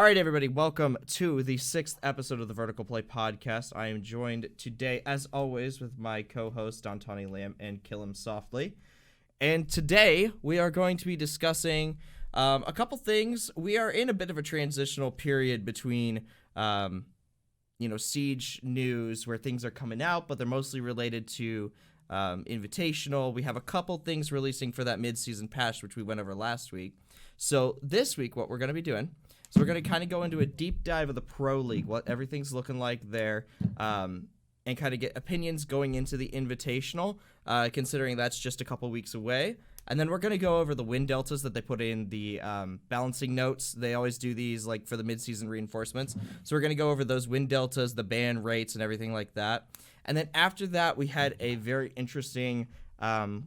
All right, everybody, welcome to the 6th episode of the Vertical Play podcast. I am joined today, as always, with my co-host, Dontani Lamb and KILLEMSOFTLY. And today, we are going to be discussing a couple things. We are in a bit of a transitional period between, Siege news, where things are coming out, but they're mostly related to Invitational. We have a couple things releasing for that mid-season patch, which we went over last week. So this week, what we're going to be doing, so we're going to kind of go into a deep dive of the Pro League, what everything's looking like there, and kind of get opinions going into the Invitational, considering that's just a couple weeks away. And then we're going to go over the win deltas that they put in the balancing notes. They always do these like for the midseason reinforcements. So we're going to go over those win deltas, the ban rates, and everything like that. And then after that, we had a very interesting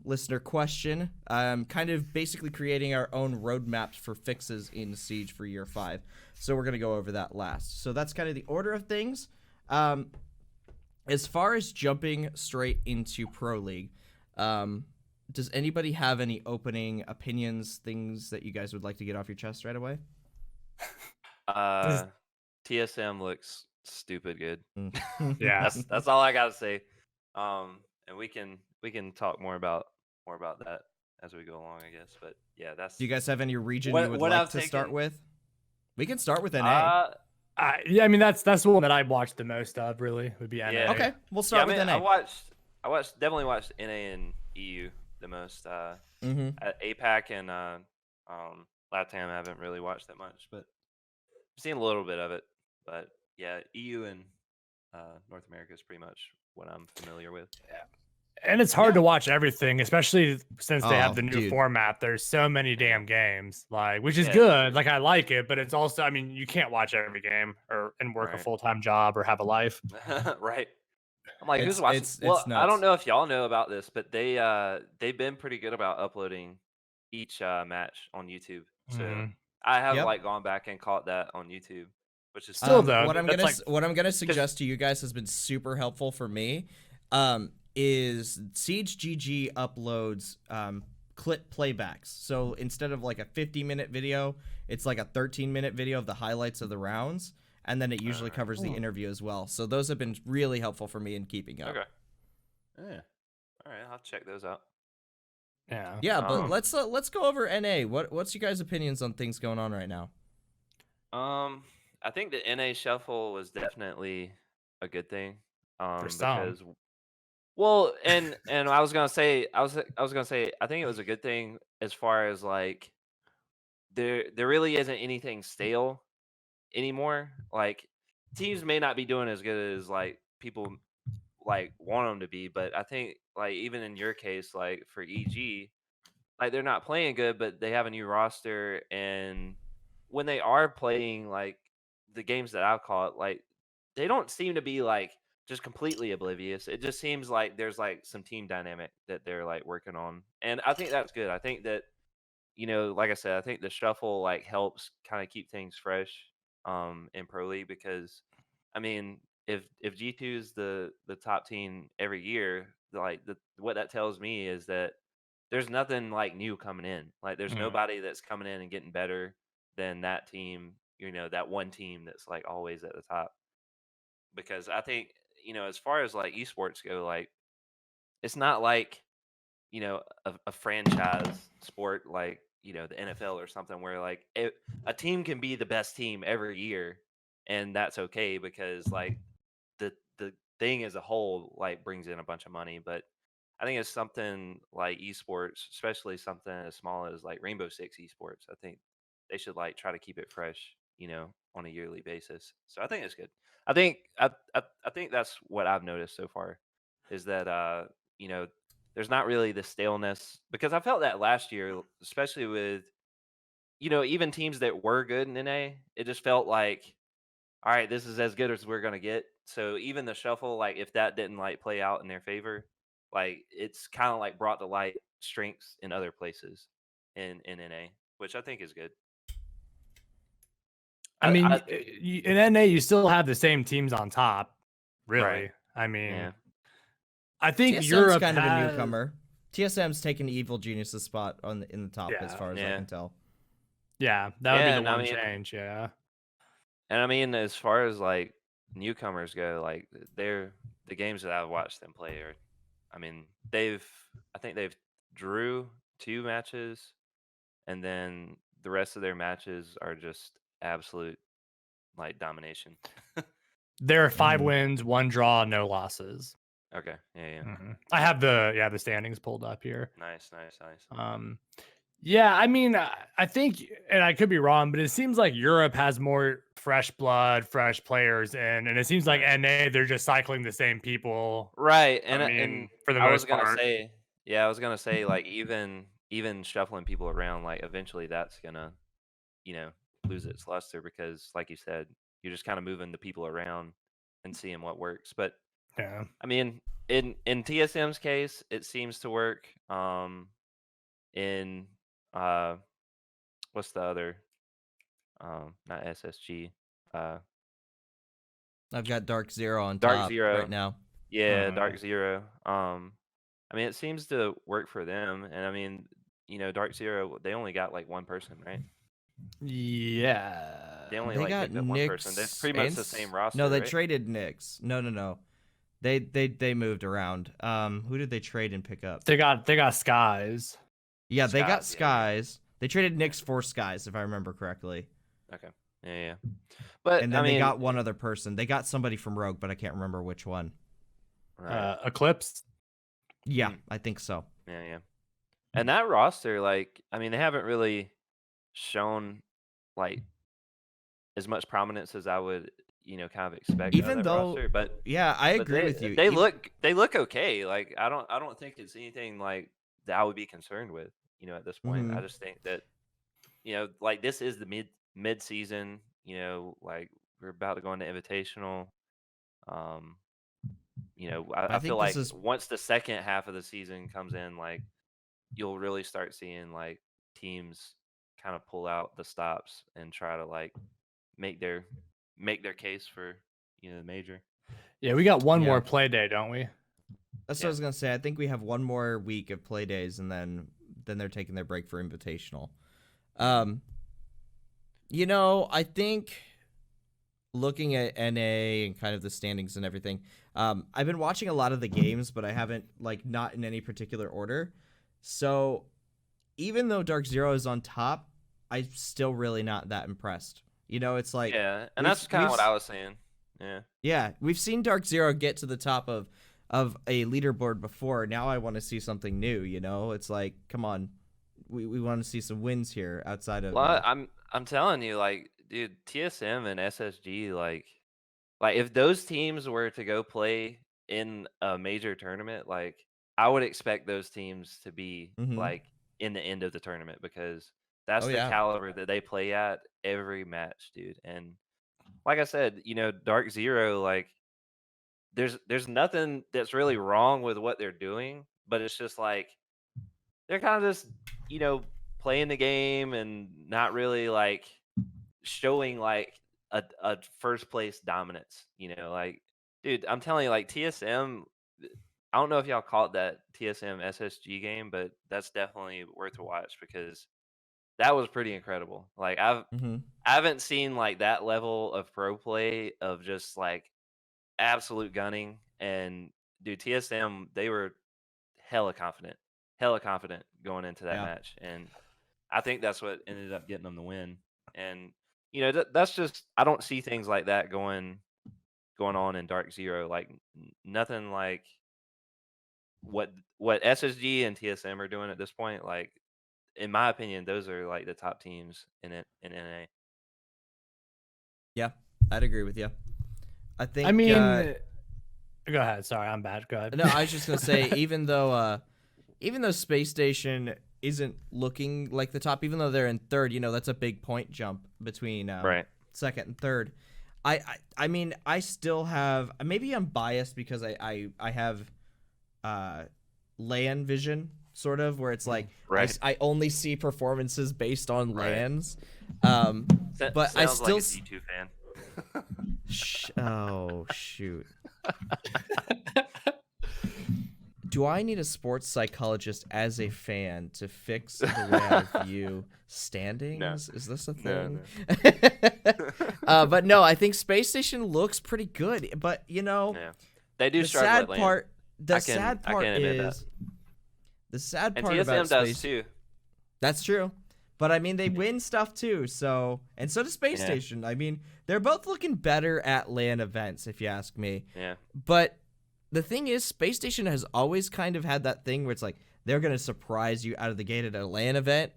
listener question, kind of basically creating our own roadmaps for fixes in Siege for Year 5. So we're going to go over that last. So that's kind of the order of things. As far as jumping straight into Pro League, does anybody have any opening opinions, things that you guys would like to get off your chest right away? TSM looks stupid good. Yeah, that's all I gotta say. And we can talk more about that as we go along, I guess. But yeah, that's. Do you guys have any region you would like to start with? We can start with NA. I mean that's the one that I watched the most of. Really, would be NA. Yeah. Okay, we'll start with NA. I definitely watched NA and EU the most. APAC and LATAM I haven't really watched that much, but I've seen a little bit of it. But yeah, EU and North America is pretty much what I'm familiar with. Yeah. And it's hard to watch everything, especially since they have the new format. There's so many damn games, which is good. I like it, but it's also, I mean, you can't watch every game and work a full-time job or have a life. Right. I'm like, who's watching? I don't know if y'all know about this, but they've been pretty good about uploading each match on YouTube. So I have gone back and caught that on YouTube, which is still though. What I'm gonna suggest to you guys has been super helpful for me. Is Siege GG uploads clip playbacks. So instead of like a 50-minute video, it's like a 13-minute video of the highlights of the rounds, and then it usually covers the interview as well. So those have been really helpful for me in keeping up. Okay. Yeah. All right, I'll check those out. Yeah. Yeah, but let's go over NA. What's you guys' opinions on things going on right now? I think the NA shuffle was definitely a good thing. For some. Because well, and I was gonna say, I think it was a good thing as far as like there really isn't anything stale anymore. Like teams may not be doing as good as like people like want them to be, but I think like even in your case, like for EG, like they're not playing good, but they have a new roster, and when they are playing like the games that I've caught, like they don't seem to be like just completely oblivious. It just seems like there's like some team dynamic that they're like working on, and I think that's good. I think that like I said, I think the shuffle like helps kind of keep things fresh in Pro League, because I mean if G2 is the top team every year, like what that tells me is that there's nothing like new coming in. Like there's nobody that's coming in and getting better than that team, that one team that's like always at the top. Because I think, as far as like esports go, like it's not like, a franchise sport like, the NFL or something where like a team can be the best team every year, and that's okay because like the thing as a whole like brings in a bunch of money. But I think it's something like esports, especially something as small as like Rainbow Six esports. I think they should like try to keep it fresh, on a yearly basis. So I think it's good. I think that's what I've noticed so far, is that there's not really the staleness, because I felt that last year, especially with even teams that were good in NA. It just felt like, all right, this is as good as we're gonna get. So even the shuffle, like if that didn't like play out in their favor, like it's kind of like brought to light strengths in other places in NA, which I think is good. I mean, in NA, you still have the same teams on top, really. Right. I mean, Yeah. I think TSM's Europe kind of a newcomer. TSM's taken Evil Genius's spot in the top, as far as I can tell. Yeah, that would be the one change. Yeah. And I mean, as far as like newcomers go, like the games that I've watched them play are, I mean, I think they've drew 2 matches, and then the rest of their matches are just absolute like domination. There are 5 wins, 1 draw, no losses. Okay, yeah. I have the standings pulled up here. Nice. Yeah, I mean, I think, and I could be wrong, but it seems like Europe has more fresh blood, fresh players in, and it seems like NA, they're just cycling the same people. Right, I mean, and for the I was most gonna part. say, like even shuffling people around, like eventually that's gonna, lose its luster because, like you said, you're just kind of moving the people around and seeing what works. But Yeah. I mean, in TSM's case, it seems to work. In what's the other? Not SSG. I've got Dark Zero on Dark top Zero right now. Yeah, Dark Zero. I mean, it seems to work for them, and I mean, Dark Zero, they only got like 1 person, right? Yeah. They only They like got picked up 1 person. That's pretty much the same roster. No, they right? traded Nyx. No. They moved around. Who did they trade and pick up? They got Skies. Yeah, they got Skies. They traded Nyx for Skies, if I remember correctly. Okay. Yeah. But and then I mean, they got 1 other person. They got somebody from Rogue, but I can't remember which one. Right. Eclipse. Yeah, I think so. Yeah. And that roster, like, I mean, they haven't really shown like as much prominence as I would, kind of expect. Even though, roster, but yeah, I agree with you. They look okay. Like, I don't think it's anything like that I would be concerned with. At this point, I just think that, like this is the mid season. Like we're about to go into invitational. I feel like once the second half of the season comes in, like you'll really start seeing like teams kind of pull out the stops and try to like make their case for the major. Yeah, we got one more play day, don't we? That's what I was gonna say. I think we have 1 more week of play days, and then they're taking their break for invitational. I think looking at NA and kind of the standings and everything, I've been watching a lot of the games, but I haven't not in any particular order. So even though Dark Zero is on top, I'm still really not that impressed. It's like and that's kind of what I was saying. Yeah, we've seen Dark Zero get to the top of a leaderboard before. Now I want to see something new. It's like, come on, we want to see some wins here outside of. Well, I'm telling you, like, dude, TSM and SSG, like if those teams were to go play in a major tournament, like I would expect those teams to be like in the end of the tournament because that's the caliber that they play at every match, dude. And like I said, Dark Zero, like there's nothing that's really wrong with what they're doing, but it's just like they're kind of just, playing the game and not really like showing like a first place dominance, like, dude, I'm telling you, like TSM, I don't know if y'all caught that TSM SSG game, but that's definitely worth a watch because that was pretty incredible. Like I haven't seen like that level of pro play of just like absolute gunning. And dude, TSM, they were hella confident going into that match, and I think that's what ended up getting them the win. And that's just, I don't see things like that going on in Dark Zero. Like nothing like what SSG and TSM are doing at this point. Like in my opinion, those are like the top teams in NA. Yeah, I'd agree with you. I think. I mean, go ahead. Sorry, I'm bad. Go ahead. No, I was just gonna say, even though Space Station isn't looking like the top, even though they're in third, that's a big point jump between second and third. I mean, I still have, maybe I'm biased because I have LAN vision, sort of, where it's like I only see performances based on LANs. But I still like a D2 fan. Oh shoot. Do I need a sports psychologist as a fan to fix the way I view standings? Is this a thing? No. But no, I think Space Station looks pretty good. But they do the struggle sad at land. part. The I sad part can admit is that. the sad And part TSM about does Space. too. That's true. But I mean, they win stuff too. So does Space Station. I mean, they're both looking better at LAN events, if you ask me. Yeah. But the thing is, Space Station has always kind of had that thing where it's like they're gonna surprise you out of the gate at a LAN event,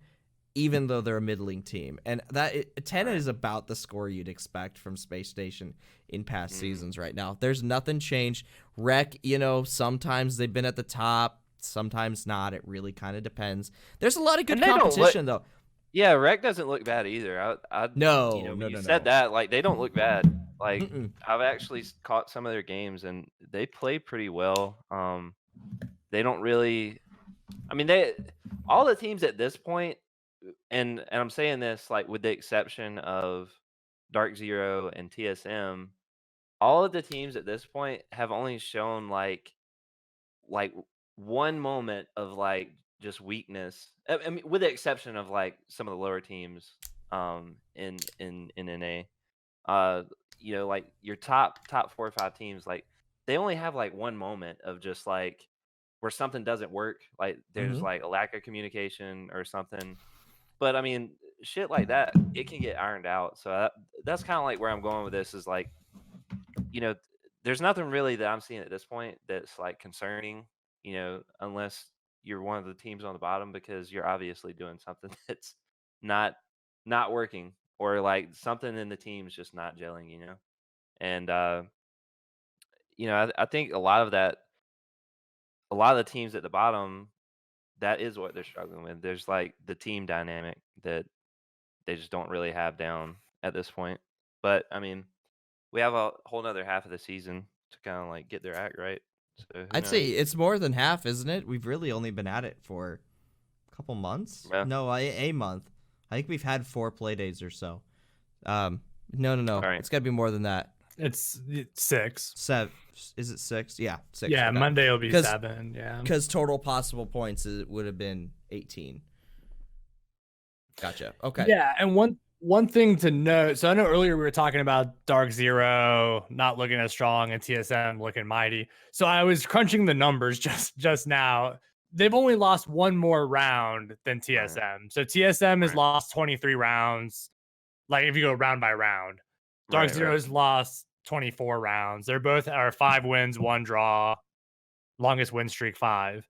even though they're a middling team. And that 10 is about the score you'd expect from Space Station in past seasons right now. There's nothing changed. Rec, sometimes they've been at the top, sometimes not. It really kind of depends. There's a lot of good competition though. Yeah, Rec doesn't look bad either. No. Said that, like, they don't look bad. Like, I've actually caught some of their games and they play pretty well. They don't really. I mean, all the teams at this point, and I'm saying this like with the exception of Dark Zero and TSM, all of the teams at this point have only shown like one moment of like just weakness. I mean, with the exception of like some of the lower teams in NA. Like your top 4 or 5 teams, like they only have like one moment of just like where something doesn't work, like there's like a lack of communication or something. But I mean, shit like that, it can get ironed out. So that's kind of like where I'm going with this is like, there's nothing really that I'm seeing at this point that's like concerning, unless you're one of the teams on the bottom, because you're obviously doing something that's not working, or like something in the team's just not gelling, And I think a lot of the teams at the bottom, that is what they're struggling with. There's like the team dynamic that they just don't really have down at this point. But I mean, we have a whole nother half of the season to kind of like get their act right. So I'd say it's more than half, isn't it? We've really only been at it for a couple months. Yeah. No, a month. I think we've had 4 play days or so. No. Right. It's got to be more than that. It's 6. 7. Is it 6? Yeah, 6. Yeah, okay. Monday will be 7. Yeah, because total possible points would have been 18. Gotcha. Okay. Yeah, and one thing to note. So I know earlier we were talking about Dark Zero not looking as strong and TSM looking mighty. So I was crunching the numbers just now. They've only lost one more round than TSM. Right. So TSM has lost 23 rounds. Like if you go round by round, Dark Zero has lost 24 rounds. They're both 5 wins, 1 draw, longest win streak 5.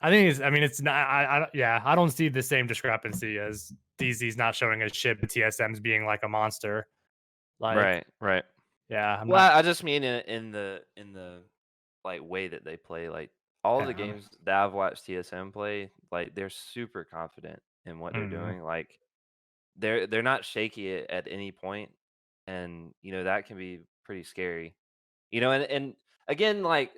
I think it's not. I don't see the same discrepancy as DZ's not showing a shit, but TSM's being like a monster. Like, right. Yeah. I just mean in the like way that they play. Like all the games that I've watched TSM play, like they're super confident in what they're doing. Like they're not shaky at any point, and that can be pretty scary. And again, like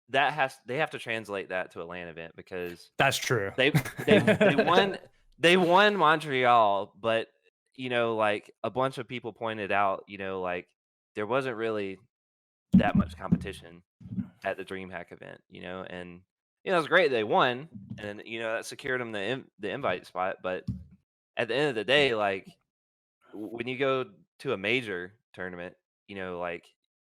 they have to translate that to a LAN event, because that's true. They won Montreal, but like a bunch of people pointed out, like there wasn't really that much competition at the DreamHack event, and it was great they won, and that secured them the invite spot. But at the end of the day, like when you go to a major tournament, like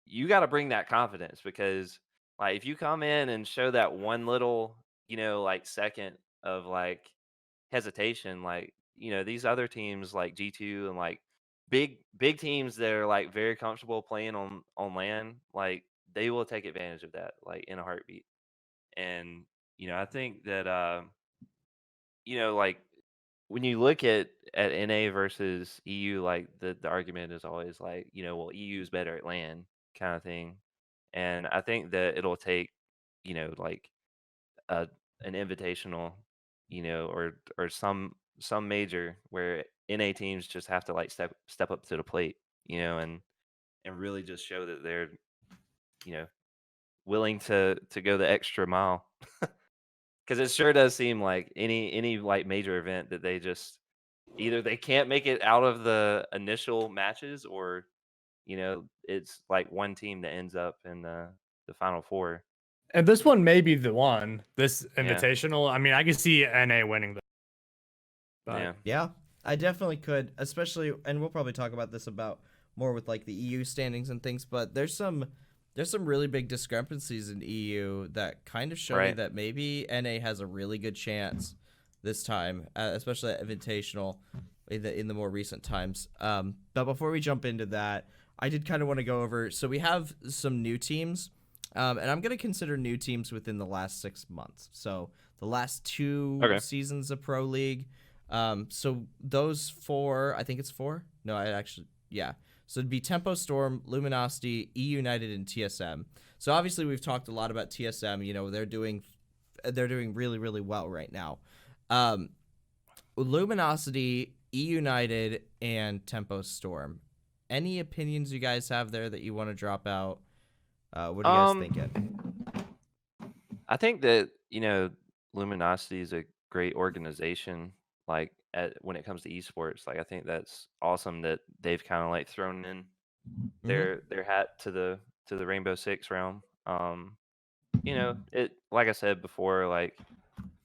you got to bring that confidence, because like if you come in and show that one little like second of like hesitation, like these other teams like G2 and like big teams that are like very comfortable playing on LAN, like they will take advantage of that like in a heartbeat. And I think that like when you look at NA versus EU, like the argument is always like, well, EU is better at LAN kind of thing. And I think that it'll take, like an invitational, or some major where NA teams just have to like step up to the plate, and really just show that they're, willing to go the extra mile. Because it sure does seem like any like major event that they just either they can't make it out of the initial matches, or it's like one team that ends up in the final 4. And this one may be the one. This Yeah. invitational. I mean, I can see NA winning this. But Yeah, I definitely could, especially, and we'll probably talk about this about more with like the EU standings and things. But there's some really big discrepancies in EU that kind of show me that maybe NA has a really good chance this time, especially at Invitational in the more recent times. But before we jump into that, I did kind of want to go over. So we have some new teams, and I'm going to consider new teams within the last 6 months. So the last 2 seasons of Pro League. So those 4, I think it's 4. No, yeah. So it'd be Tempo Storm, Luminosity, E United, and TSM. So obviously we've talked a lot about TSM. You know, they're doing really, really well right now. Luminosity, E United, and Tempo Storm. Any opinions you guys have there that you want to drop out? What are you guys thinking? I think that, you know, Luminosity is a great organization. Like when it comes to esports, like I think that's awesome that they've kind of like thrown in their hat to the Rainbow Six realm. You know, it, like I said before, like,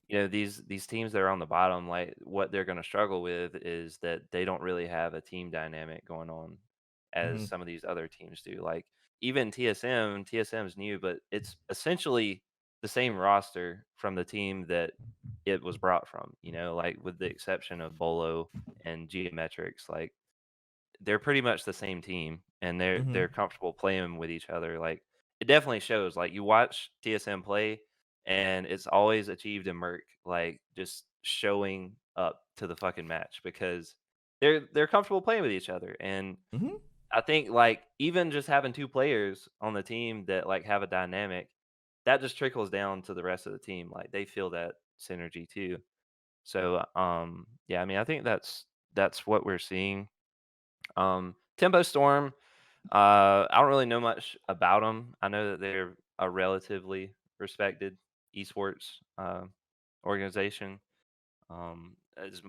you know, these teams that are on the bottom, like what they're going to struggle with is that they don't really have a team dynamic going on as some of these other teams do. Like even TSM's new, but it's essentially the same roster from the team that it was brought from, you know, like with the exception of Bolo and Geometrics. Like they're pretty much the same team, and they're comfortable playing with each other. Like it definitely shows. Like you watch TSM play, and it's always achieved in Merc, like just showing up to the fucking match because they're comfortable playing with each other. And I think like even just having 2 players on the team that like have a dynamic, that just trickles down to the rest of the team. Like they feel that synergy too. So yeah, I mean I think that's what we're seeing. Tempo Storm, I don't really know much about them. I know that they're a relatively respected esports organization. As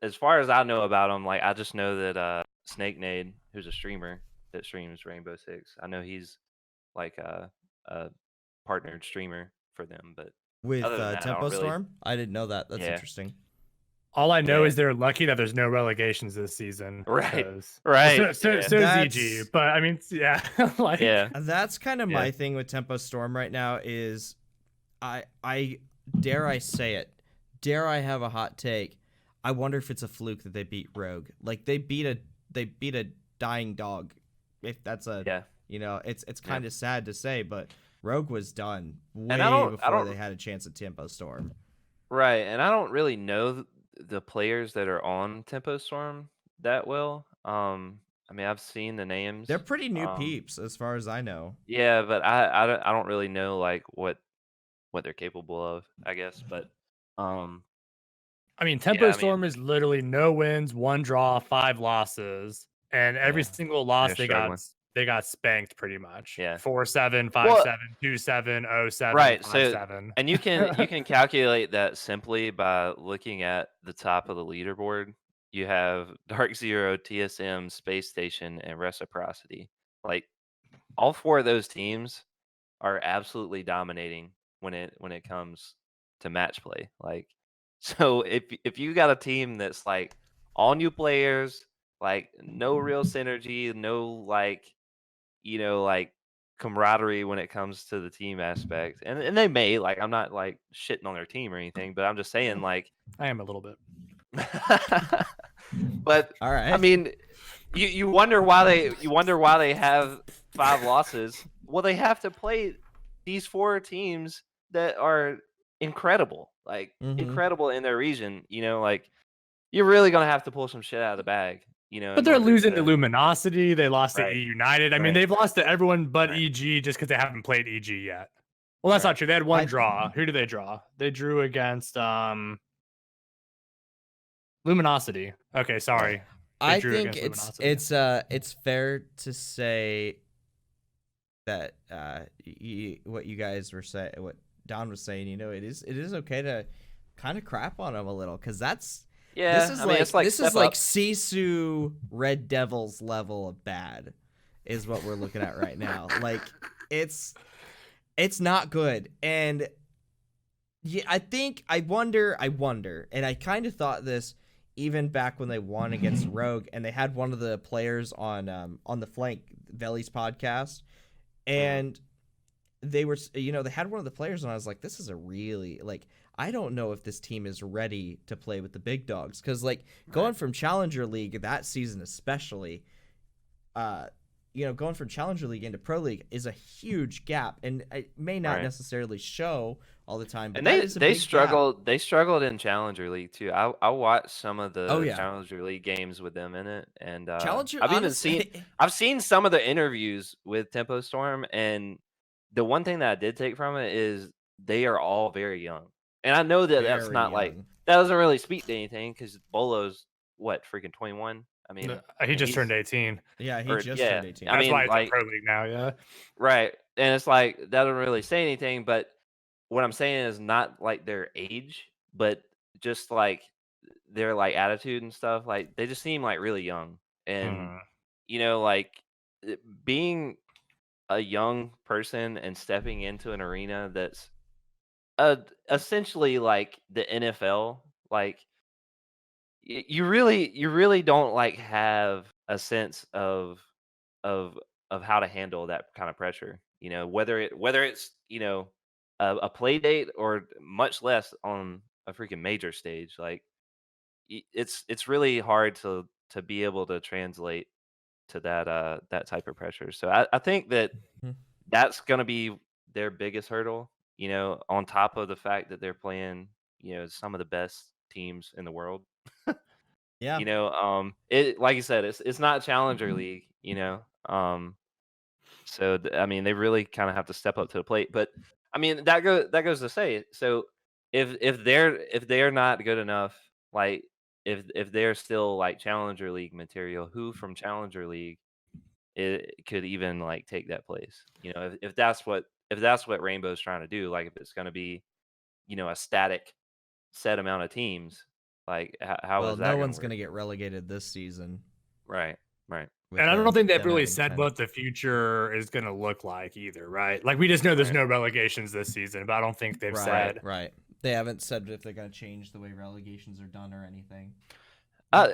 as far as I know about them, like I just know that Snake Nade, who's a streamer that streams Rainbow Six, I know he's like a partnered streamer for them. But with other than that, Tempo Storm, I didn't know that. That's interesting. All I know is they're lucky that there's no relegations this season. Right. So ZG, but I mean, like, that's kind of my thing with Tempo Storm right now. Is I dare I say it? Dare I have a hot take? I wonder if it's a fluke that they beat Rogue. Like they beat a dying dog. If that's a you know, it's kind of sad to say, but Rogue was done way before they had a chance at Tempo Storm. Right, and I don't really know the players that are on Tempo Storm that well. I mean, I've seen the names. They're pretty new peeps, as far as I know. Yeah, but I don't really know like what they're capable of, I guess. But I mean, Tempo Storm is literally no wins, 1 draw, 5 losses, and every single loss they got spanked pretty much. 4-7, 5-7, 2-7, 0-7, right. 5-7. And you can calculate that simply by looking at the top of the leaderboard. You have Dark Zero, TSM, Space Station, and Reciprocity. Like all 4 of those teams are absolutely dominating when it comes to match play. Like so if you got a team that's like all new players, like no real synergy, no like, you know, like camaraderie when it comes to the team aspect. And they may, like, I'm not like shitting on their team or anything, but I'm just saying like I am a little bit. But all right. I mean, you wonder why they have 5 losses. Well, they have to play these 4 teams that are incredible, like incredible in their region. You know, like you're really gonna have to pull some shit out of the bag. You know, but they're losing to Luminosity. They lost to E United. I mean, they've lost to everyone but EG just because they haven't played EG yet. Well, that's not true. They had 1 draw. Who did they draw? They drew against Luminosity. Okay, sorry. I think it's fair to say that what you guys were saying, what Don was saying, you know, it is okay to kind of crap on them a little, because that's this is like Sisu Red Devils level of bad is what we're looking at right now. Like it's It's not good. And yeah, I wonder, and I kind of thought this even back when they won against Rogue, and they had one of the players on the flank, Veli's podcast, and they were, they had one of the players, and I was like, this is a really, like, I don't know if this team is ready to play with the big dogs, because like going from Challenger League that season especially, going from Challenger League into Pro League is a huge gap, and it may not necessarily show all the time. But and they struggled. Gap. They struggled in Challenger League too. I watched some of the Challenger League games with them in it, and I've seen some of the interviews with Tempo Storm, and the one thing that I did take from it is they are all very young, and I know that that's not like that doesn't really speak to anything because Bolo's what freaking 21. I mean, he just turned 18. Yeah, he just turned 18. That's why he's in Pro League now. Yeah, right. And it's like that doesn't really say anything, but what I'm saying is not like their age, but just like their like attitude and stuff. Like they just seem like really young, and like being a young person and stepping into an arena that's essentially like the NFL, like you really don't like have a sense of how to handle that kind of pressure. Whether it's a play date or much less on a freaking major stage. Like it's really hard to be able to translate to that type of pressure. So I think that's going to be their biggest hurdle, on top of the fact that they're playing, some of the best teams in the world. Yeah. It, like you said, it's not Challenger League, so I mean, they really kind of have to step up to the plate. But I mean, that goes to say, so if they're not good enough, like if they're still like Challenger League material, who from Challenger League it could even like take that place? If that's what Rainbow's trying to do, like if it's going to be, a static set amount of teams, like how is that? Well, no one's going to get relegated this season. Right. And I don't think they've really said what the future is going to look like either, right? Like we just know there's no relegations this season, but I don't think they've said. Right. They haven't said if they're going to change the way relegations are done or anything. I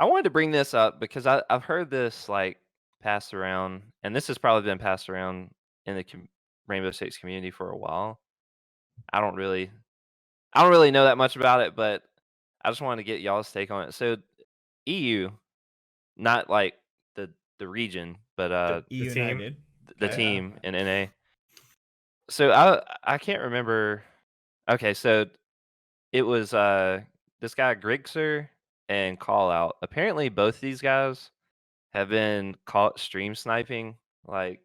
wanted to bring this up because I've heard this like passed around, and this has probably been passed around in the Rainbow Six community for a while. I don't really know that much about it, but I just wanted to get y'all's take on it. So EU, not like the region, but the team, the team in NA. So I can't remember. Okay, so it was this guy Grigser and Call Out. Apparently, both these guys have been caught stream sniping, like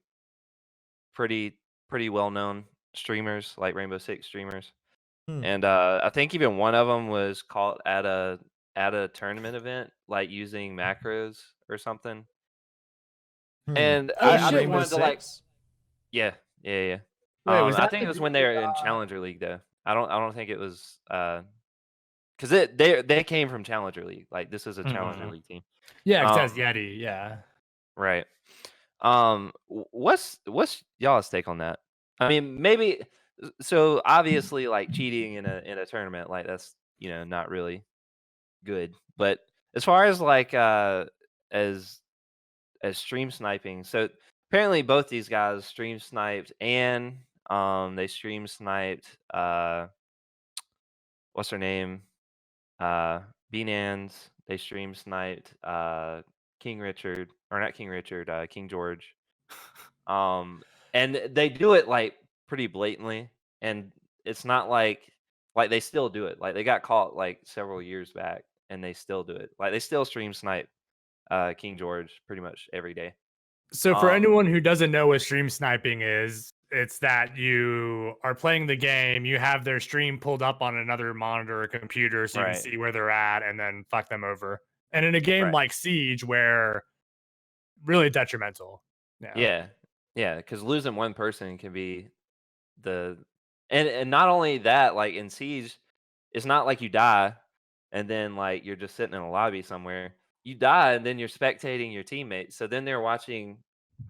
pretty well known streamers, like Rainbow Six streamers. And I think even one of them was caught at a tournament event, like using macros or something. And I just wanted to like, yeah. Wait, I think it was when they were in Challenger League though. I don't think it was because they came from Challenger League. Like this is a Challenger League team. Yeah, it says Yeti. Yeah. Right. What's y'all's take on that? I mean, maybe so obviously like cheating in a tournament, like that's not really good. But as far as like as stream sniping, so apparently both these guys stream sniped, and they stream sniped what's her name? Beanans. They stream sniped King Richard, or not King Richard, King George. And they do it like pretty blatantly, and it's not like they still do it. Like they got caught like several years back, and they still do it. Like they still stream snipe King George pretty much every day. So for anyone who doesn't know what stream sniping is, it's that you are playing the game, you have their stream pulled up on another monitor or computer so you can see where they're at and then fuck them over. And in a game like Siege, where really detrimental. Yeah, because losing one person can be and not only that, like in Siege, it's not like you die and then like you're just sitting in a lobby somewhere. You die and then you're spectating your teammates. So then they're watching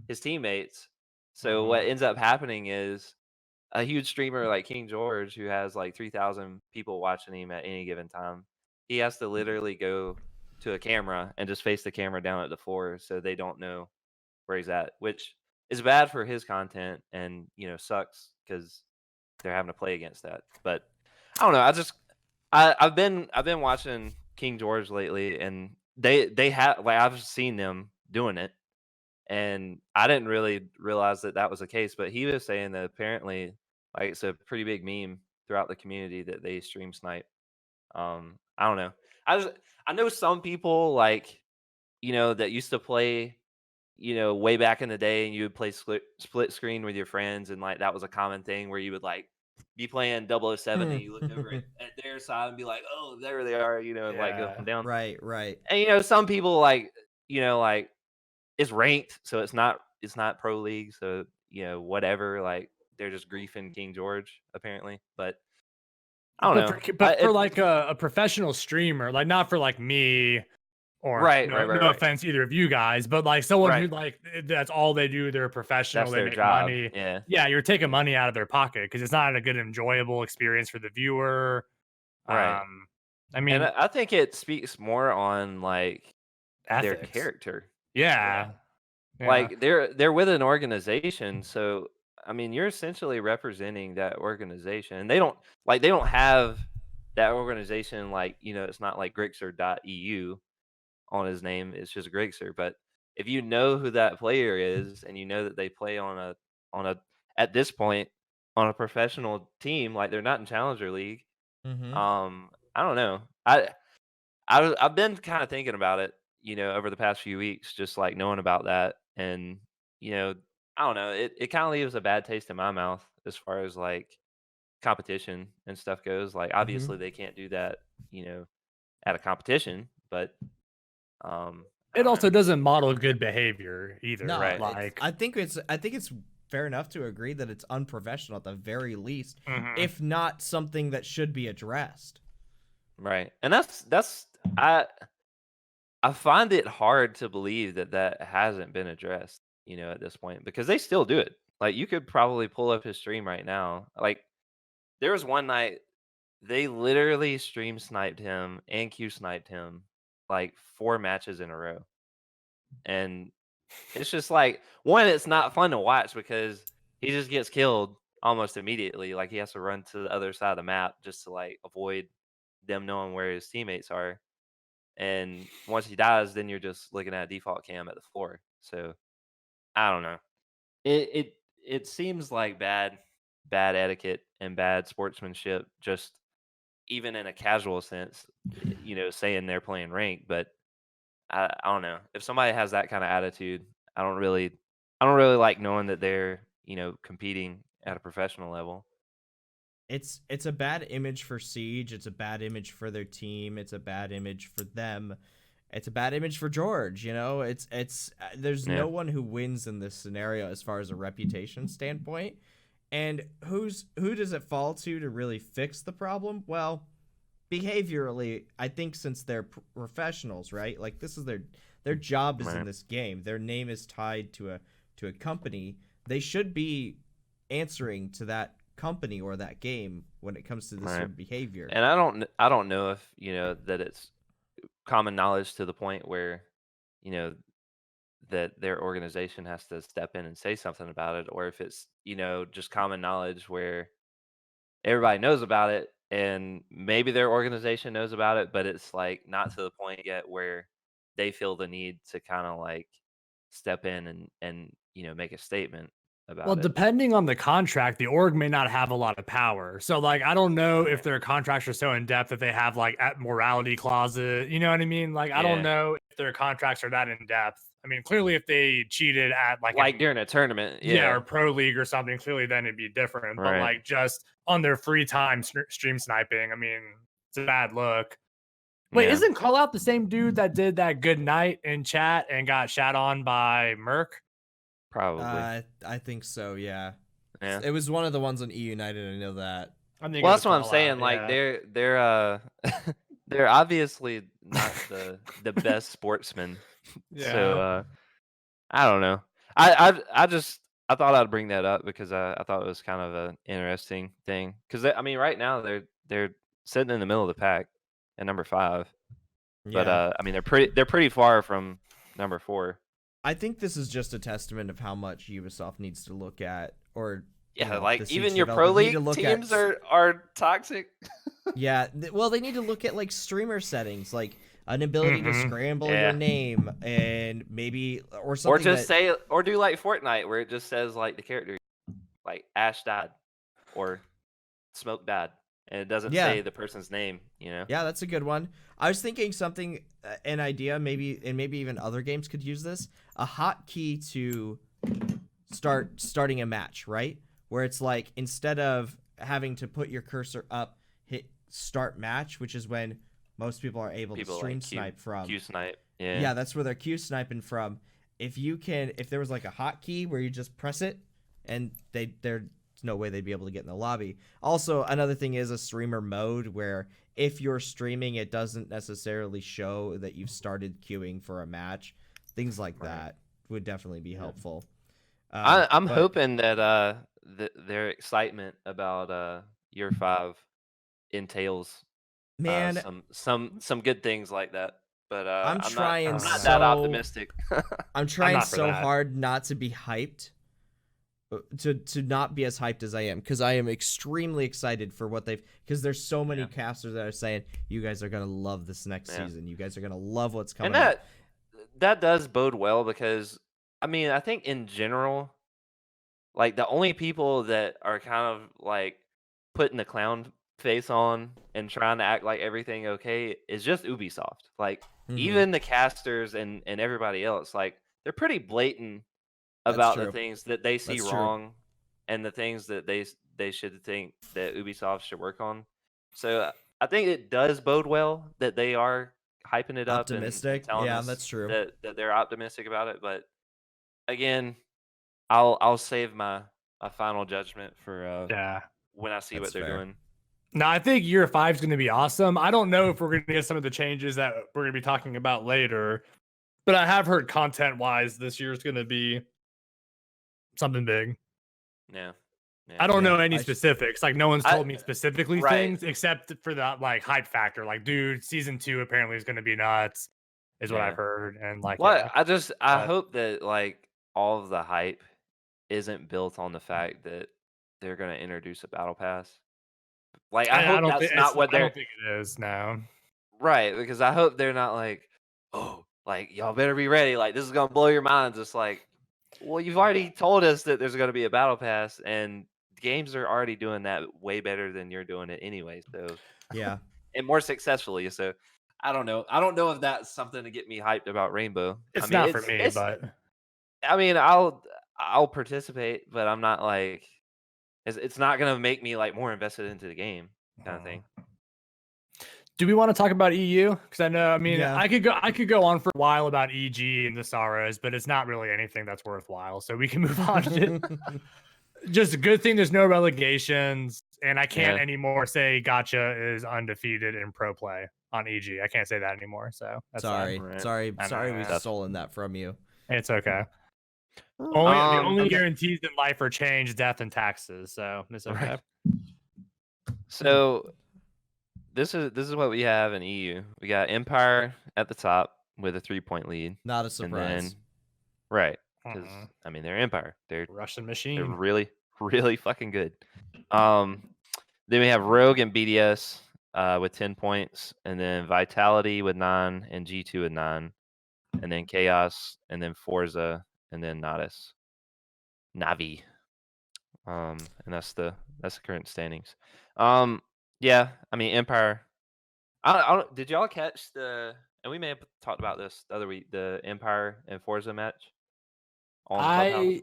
his teammates So what ends up happening is a huge streamer like King George, who has like 3,000 people watching him at any given time, he has to literally go to a camera and just face the camera down at the floor so they don't know where he's at, which is bad for his content and sucks because they're having to play against that. But I don't know. I've been watching King George lately, and they have like I've seen them doing it, and I didn't really realize that was the case. But he was saying that apparently, like, it's a pretty big meme throughout the community that they stream snipe. I don't know. I know some people like that used to play way back in the day, and you would play split screen with your friends, and like that was a common thing where you would like be playing 007 and you look over at their side and be like, oh, there they are, and like go down. Right. And some people like like it's ranked, so it's not pro league, so whatever, like they're just griefing King George apparently. But I don't know. But for like a professional streamer, like not for like me. Or no offense either of you guys, but like someone who like that's all they do, they're a professional, that's they their make job. money. Yeah, you're taking money out of their pocket because it's not a good, enjoyable experience for the viewer. Right. I mean, and I think it speaks more on like ethics. Their character. Yeah. Like they're with an organization, so I mean you're essentially representing that organization, and they don't have that organization like it's not like Grixer.eu on his name. It's just Grixer. But if you know who that player is, and you know that they play on a at this point on a professional team, like they're not in Challenger League. I don't know. I've been kind of thinking about it, over the past few weeks, just like knowing about that, and I don't know. It kind of leaves a bad taste in my mouth as far as like competition and stuff goes. Like obviously they can't do that, at a competition, but it also doesn't model good behavior either. No, right? Like I think it's fair enough to agree that it's unprofessional at the very least, if not something that should be addressed. Right. And that's I find it hard to believe that hasn't been addressed, at this point, because they still do it. Like you could probably pull up his stream right now. Like there was one night they literally stream sniped him and Q sniped him like 4 matches in a row. And it's just like, one, it's not fun to watch because he just gets killed almost immediately. Like he has to run to the other side of the map just to like avoid them knowing where his teammates are. And once he dies, then you're just looking at a default cam at the floor. So I don't know. It seems like bad etiquette and bad sportsmanship, just even in a casual sense, saying they're playing ranked. But I don't know. If somebody has that kind of attitude, I don't really like knowing that they're, competing at a professional level. It's a bad image for Siege. It's a bad image for their team. It's a bad image for them. It's a bad image for George. There's no one who wins in this scenario as far as a reputation standpoint. And who does it fall to really fix the problem? Well, behaviorally, I think since they're professionals, right? Like this is their job is in this game. Their name is tied to a company. They should be answering to that company or that game when it comes to this sort of behavior. And I don't know if that it's common knowledge to the point where that their organization has to step in and say something about it, or if it's just common knowledge where everybody knows about it and maybe their organization knows about it, but it's like not to the point yet where they feel the need to kind of like step in and make a statement about well, it. Depending on the contract, the org may not have a lot of power. So like I don't know if their contracts are so in depth that they have like at morality clauses, you know what I mean? Like I don't know if their contracts are that in depth. I mean, clearly if they cheated at like during a tournament, or pro league or something, clearly then it'd be different. But like just on their free time stream sniping, I mean, it's a bad look. Wait, isn't Call Out the same dude that did that good night in chat and got shat on by Merc? Probably. I think so, yeah. It was one of the ones on E United, I know that. Well, that's what I'm saying. Like they're they're obviously not the best sportsmen. So I don't know. I just I thought I'd bring that up because I thought it was kind of an interesting thing. Because I mean, right now they're sitting in the middle of the pack at number 5, but Yeah. I mean they're pretty far from number 4. I think this is just a testament of how much Ubisoft needs to look at, or Yeah, the like Siege even your pro developers need to league look teams at, are toxic. yeah. Well, they need to look at like streamer settings, like an ability to scramble your Yeah. name, and maybe or something. Or just say, or do like Fortnite where it just says like the character, like Ash died, or Smoke died, and it doesn't say the person's name. You know? Yeah, that's a good one. I was thinking something, an idea, maybe, and maybe even other games could use this. A hotkey to starting a match, right? Where it's like, instead of having to put your cursor up, hit start match, which is when most people are able to stream like snipe from. Q snipe. Yeah. Yeah, that's where they're Q sniping from. If there was like a hotkey where you just press it, and there's no way they'd be able to get in the lobby. Also, another thing is a streamer mode where if you're streaming, it doesn't necessarily show that you've started queuing for a match. Things like that would definitely be helpful. I'm hoping that their excitement about year 5 entails some good things like that. But I'm not that optimistic. I'm trying so hard not to be hyped. To not be as hyped as I am, because I am extremely excited for what because there's so many casters that are saying you guys are gonna love this next season. You guys are gonna love what's coming. And that does bode well, because I mean, I think in general, like the only people that are kind of like putting the clown face on and trying to act like everything okay is just Ubisoft. Like even the casters and everybody else, like they're pretty blatant about the things that they see wrong and the things that they should think that Ubisoft should work on. So I think it does bode well that they are hyping it up and telling us that's true. that they're optimistic about it. But again, I'll save my final judgment for when I see what they're doing. No, I think year 5 is going to be awesome. I don't know if we're going to get some of the changes that we're going to be talking about later, but I have heard content-wise this year is going to be something big. Yeah. I don't know any specifics. Like no one's told me specifically things except for that like hype factor. Like, dude, season 2 apparently is going to be nuts, is what I've heard. And like, I hope that like all of the hype isn't built on the fact that they're going to introduce a battle pass. Like I hope that's not what they're. I don't think it is now. Right, because I hope they're not like, oh, like y'all better be ready. Like this is gonna blow your minds. It's like, well, you've already told us that there's gonna be a battle pass, and games are already doing that way better than you're doing it anyway. So yeah, and more successfully. So I don't know. I don't know if that's something to get me hyped about Rainbow. It's not for me, but I mean, I'll participate, but I'm not like. It's not gonna make me like more invested into the game, kind of thing. Do we want to talk about EU? Because I know, I mean, I could go on for a while about EG and the Saras, but it's not really anything that's worthwhile. So we can move on. Just a good thing there's no relegations, and I can't anymore say Gotcha is undefeated in pro play on EG. I can't say that anymore. So that's sorry, we've stolen that from you. It's okay. The only guarantees in life are change, death, and taxes. So it's okay. Right. So this is what we have in EU. We got Empire at the top with a 3-point lead. Not a surprise. Right. Because I mean they're Empire. They're Russian machine. They're really, really fucking good. Then we have Rogue and BDS with 10 points, and then Vitality with 9, and G2 with 9, and then Chaos, and then Forza, and then Navi. And that's the current standings. Yeah, I mean Empire. Did y'all catch and we may have talked about this the other week, the Empire and Forza match? I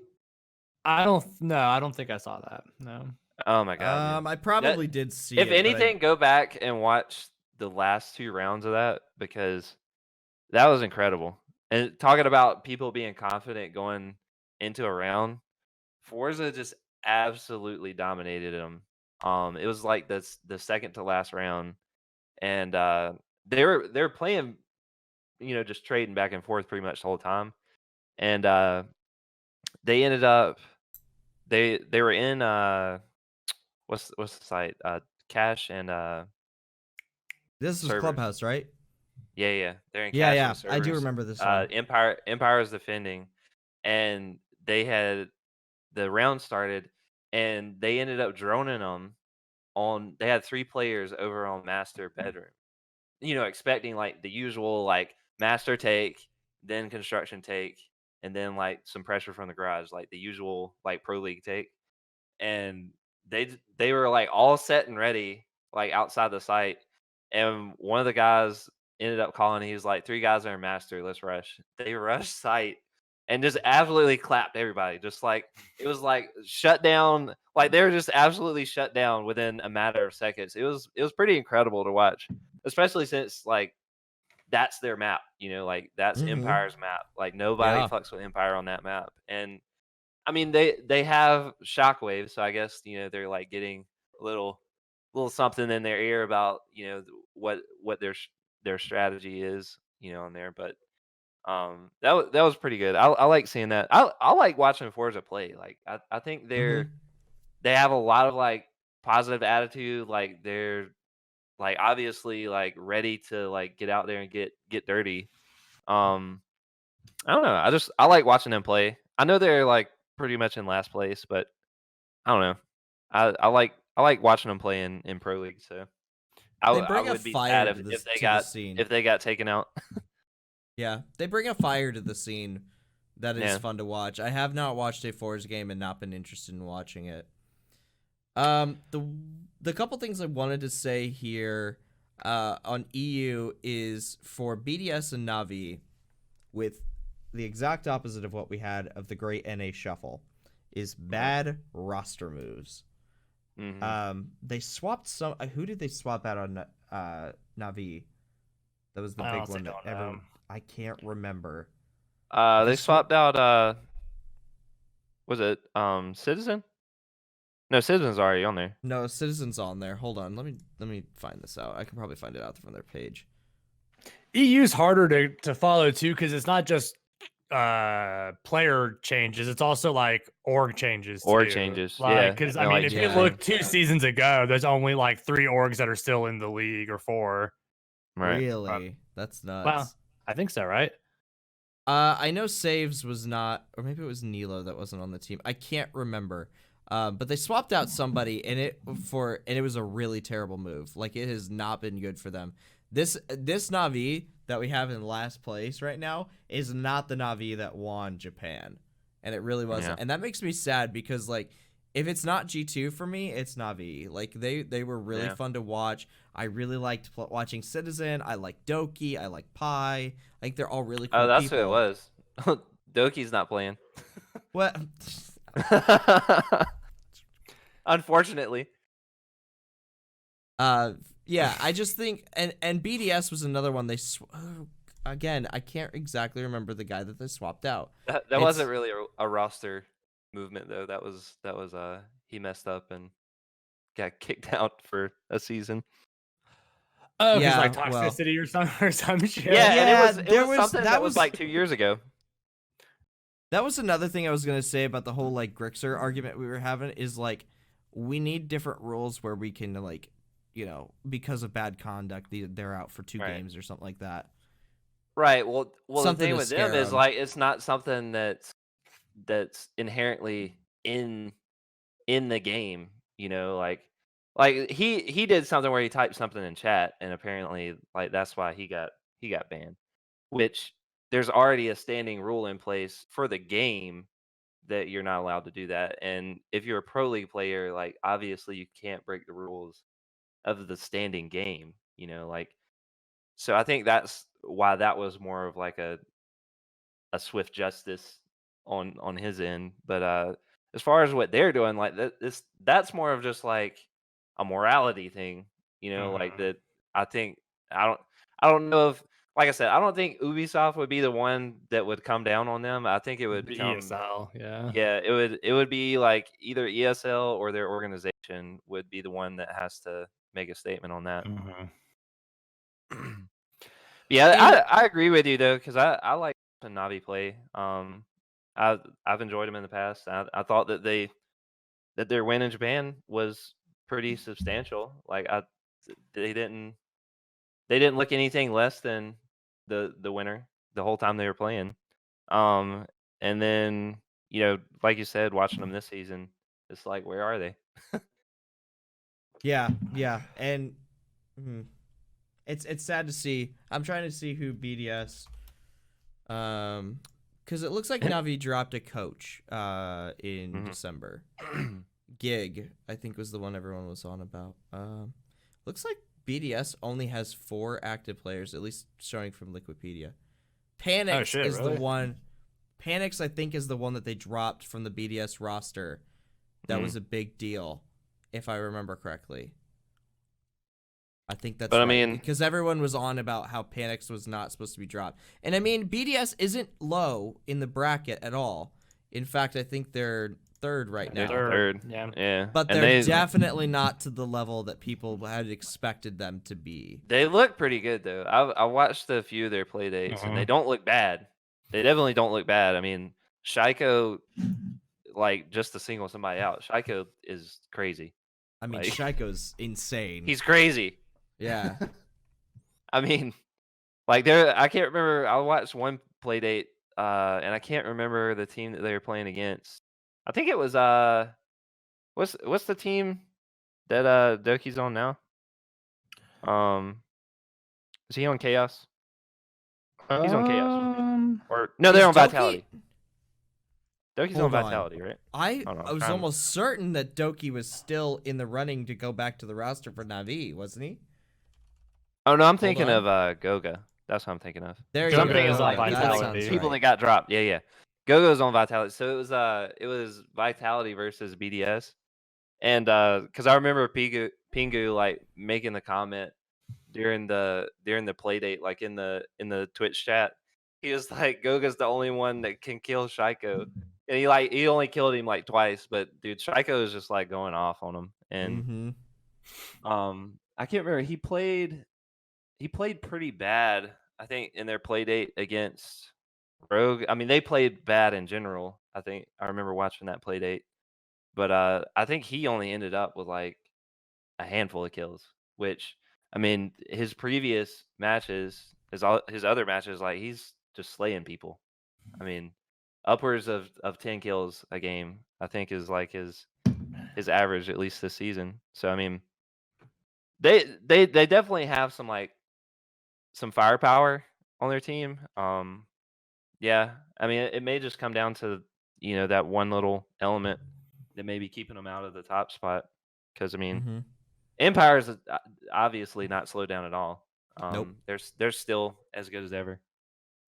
don't think I saw that. No. Oh my god. I probably did see it. If anything, go back and watch the last 2 rounds of that, because that was incredible. And talking about people being confident going into a round, Forza just absolutely dominated them. It was like the second to last round, and they were playing, just trading back and forth pretty much the whole time, and they ended up they were in what's the site? Cash and This is servers. Clubhouse, right? Yeah. They're in Yeah, Cash yeah. and servers. I do remember this one. Empire is defending, and they had the round started, and they ended up droning them on. They had 3 players over on master bedroom. Expecting like the usual like master take, then construction take, and then like some pressure from the garage, like the usual like pro league take. And they were like all set and ready, like outside the site. And one of the guys ended up calling. He was like, 3 guys are in master. Let's rush. They rushed site and just absolutely clapped everybody. Just like it was like shut down. Like they were just absolutely shut down within a matter of seconds. It was pretty incredible to watch, especially since like that's their map. Like that's Empire's map. Like nobody fucks with Empire on that map. And I mean, they have Shockwave, so I guess they're like getting a little something in their ear about what their strategy is on there. But that was pretty good. I like seeing that. I like watching Forza play. Like I think they have a lot of like positive attitude. Like they're like obviously like ready to like get out there and get dirty. I don't know. I like watching them play. I know they're like pretty much in last place, but I don't know. I like watching them play in pro league. So I would be sad if they got taken out. Yeah, they bring a fire to the scene that is fun to watch. I have not watched a Forza game and not been interested in watching it. The couple things I wanted to say here on EU is for BDS and Navi, with the exact opposite of what we had of the great NA shuffle, is bad roster moves. They swapped some. Who did they swap out on Navi? That was the big one that I can't remember. They swapped out. Was it Citizen? No, Citizen's already on there. No, Citizen's on there. Hold on, let me find this out. I can probably find it out from their page. EU's harder to follow too, because it's not just player changes, it's also like org changes too. Yeah, because I mean, if you look 2 seasons ago, there's only like 3 orgs that are still in the league, or 4. Right. Really? That's nuts. Well, I think so, right? I know Saves was not, or maybe it was Nilo that wasn't on the team. I can't remember. But they swapped out somebody, and it was a really terrible move. Like, it has not been good for them. This Na'Vi that we have in last place right now is not the Na'Vi that won Japan, and it really wasn't. And that makes me sad, because like, if it's not G2 for me, it's Na'Vi. Like they were really fun to watch. I really liked watching Citizen. I like Doki. I like Pi. I think they're all really cool. Oh, that's people. who it was. Doki's not playing. What? Unfortunately. Yeah, I just think, and BDS was another one. Again, I can't exactly remember the guy that they swapped out. That wasn't really a roster movement though. That was he messed up and got kicked out for a season. Oh, yeah, like toxicity or some shit. Yeah, and it was something that was like 2 years ago. That was another thing I was gonna say about the whole like Grixer argument we were having, is like, we need different rules where we can like, because of bad conduct, they're out for 2 games or something like that. Right. Well, the thing with them is like, it's not something that's inherently in the game. Like he did something where he typed something in chat, and apparently like that's why he got banned. Which there's already a standing rule in place for the game that you're not allowed to do that. And if you're a pro league player, like obviously you can't break the rules of the standing game, like, so I think that's why that was more of like a swift justice on his end. But as far as what they're doing, like that's more of just like a morality thing, like that. I think I don't know if, like I said, I don't think Ubisoft would be the one that would come down on them. I think it would be ESL. Yeah, it would be like either ESL or their organization would be the one that has to make a statement on that. Yeah, I agree with you though, because I like Navi play. I've enjoyed them in the past. I thought that they that their win in Japan was pretty substantial. Like they didn't look anything less than the winner the whole time they were playing. And then like you said, watching them this season, it's like, where are they? Yeah, and it's sad to see. I'm trying to see who BDS, because it looks like Navi dropped a coach in December. Gig, I think, was the one everyone was on about. Looks like BDS only has 4 active players, at least showing from Liquipedia. Panics is really? the one. Panics, I think, is the one that they dropped from the BDS roster. That was a big deal, if I remember correctly. I think that's right. I mean, because everyone was on about how Panics was not supposed to be dropped. And I mean, BDS isn't low in the bracket at all. In fact, I think they're 3rd right now. Third. Yeah. But they're definitely not to the level that people had expected them to be. They look pretty good, though. I watched a few of their play dates, and they don't look bad. They definitely don't look bad. I mean, Shaiko, like, just to single somebody out, Shaiko is crazy. I mean, Shaiko's insane. He's crazy. Yeah. I mean, like, I can't remember. I watched one play date, and I can't remember the team that they were playing against. I think it was what's the team that Doki's on now? Is he on Chaos? He's on Chaos. Or no, they're on Vitality. Doki's on Vitality, right? I was almost certain that Doki was still in the running to go back to the roster for Navi, wasn't he? Oh no, I'm thinking of Goga. That's what I'm thinking of. There you Something go. is like people that got dropped. Yeah. Gogo's on Vitality. So it was Vitality versus BDS. And because I remember Pingu like making the comment during the play date, like in the Twitch chat. He was like, Goga's the only one that can kill Shaiko. And he only killed him like twice, but dude, Shaiko is just like going off on him. And I can't remember. He played pretty bad, I think, in their play date against Rogue. I mean, they played bad in general. I think I remember watching that play date. But I think he only ended up with like a handful of kills, which, I mean, his previous matches, his other matches, like, he's just slaying people. I mean, upwards of 10 kills a game, I think, is like his average, at least this season. So I mean, they definitely have some firepower on their team. Yeah, I mean, it may just come down to that one little element that may be keeping them out of the top spot. Because I mean, Empire is obviously not slowed down at all. Nope. They're still as good as ever.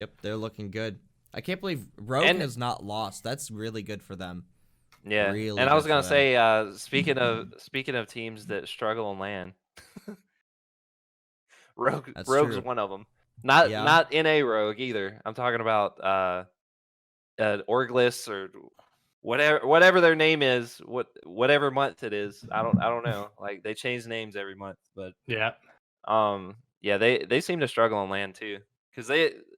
Yep, they're looking good. I can't believe Rogue has not lost. That's really good for them. Yeah, really. And I was gonna say, speaking of teams that struggle on LAN, Rogue's one of them. Not NA Rogue either. I'm talking about Orglis or whatever their name is, whatever month it is. I don't know. Like, they change names every month, but yeah, they seem to struggle on LAN too, because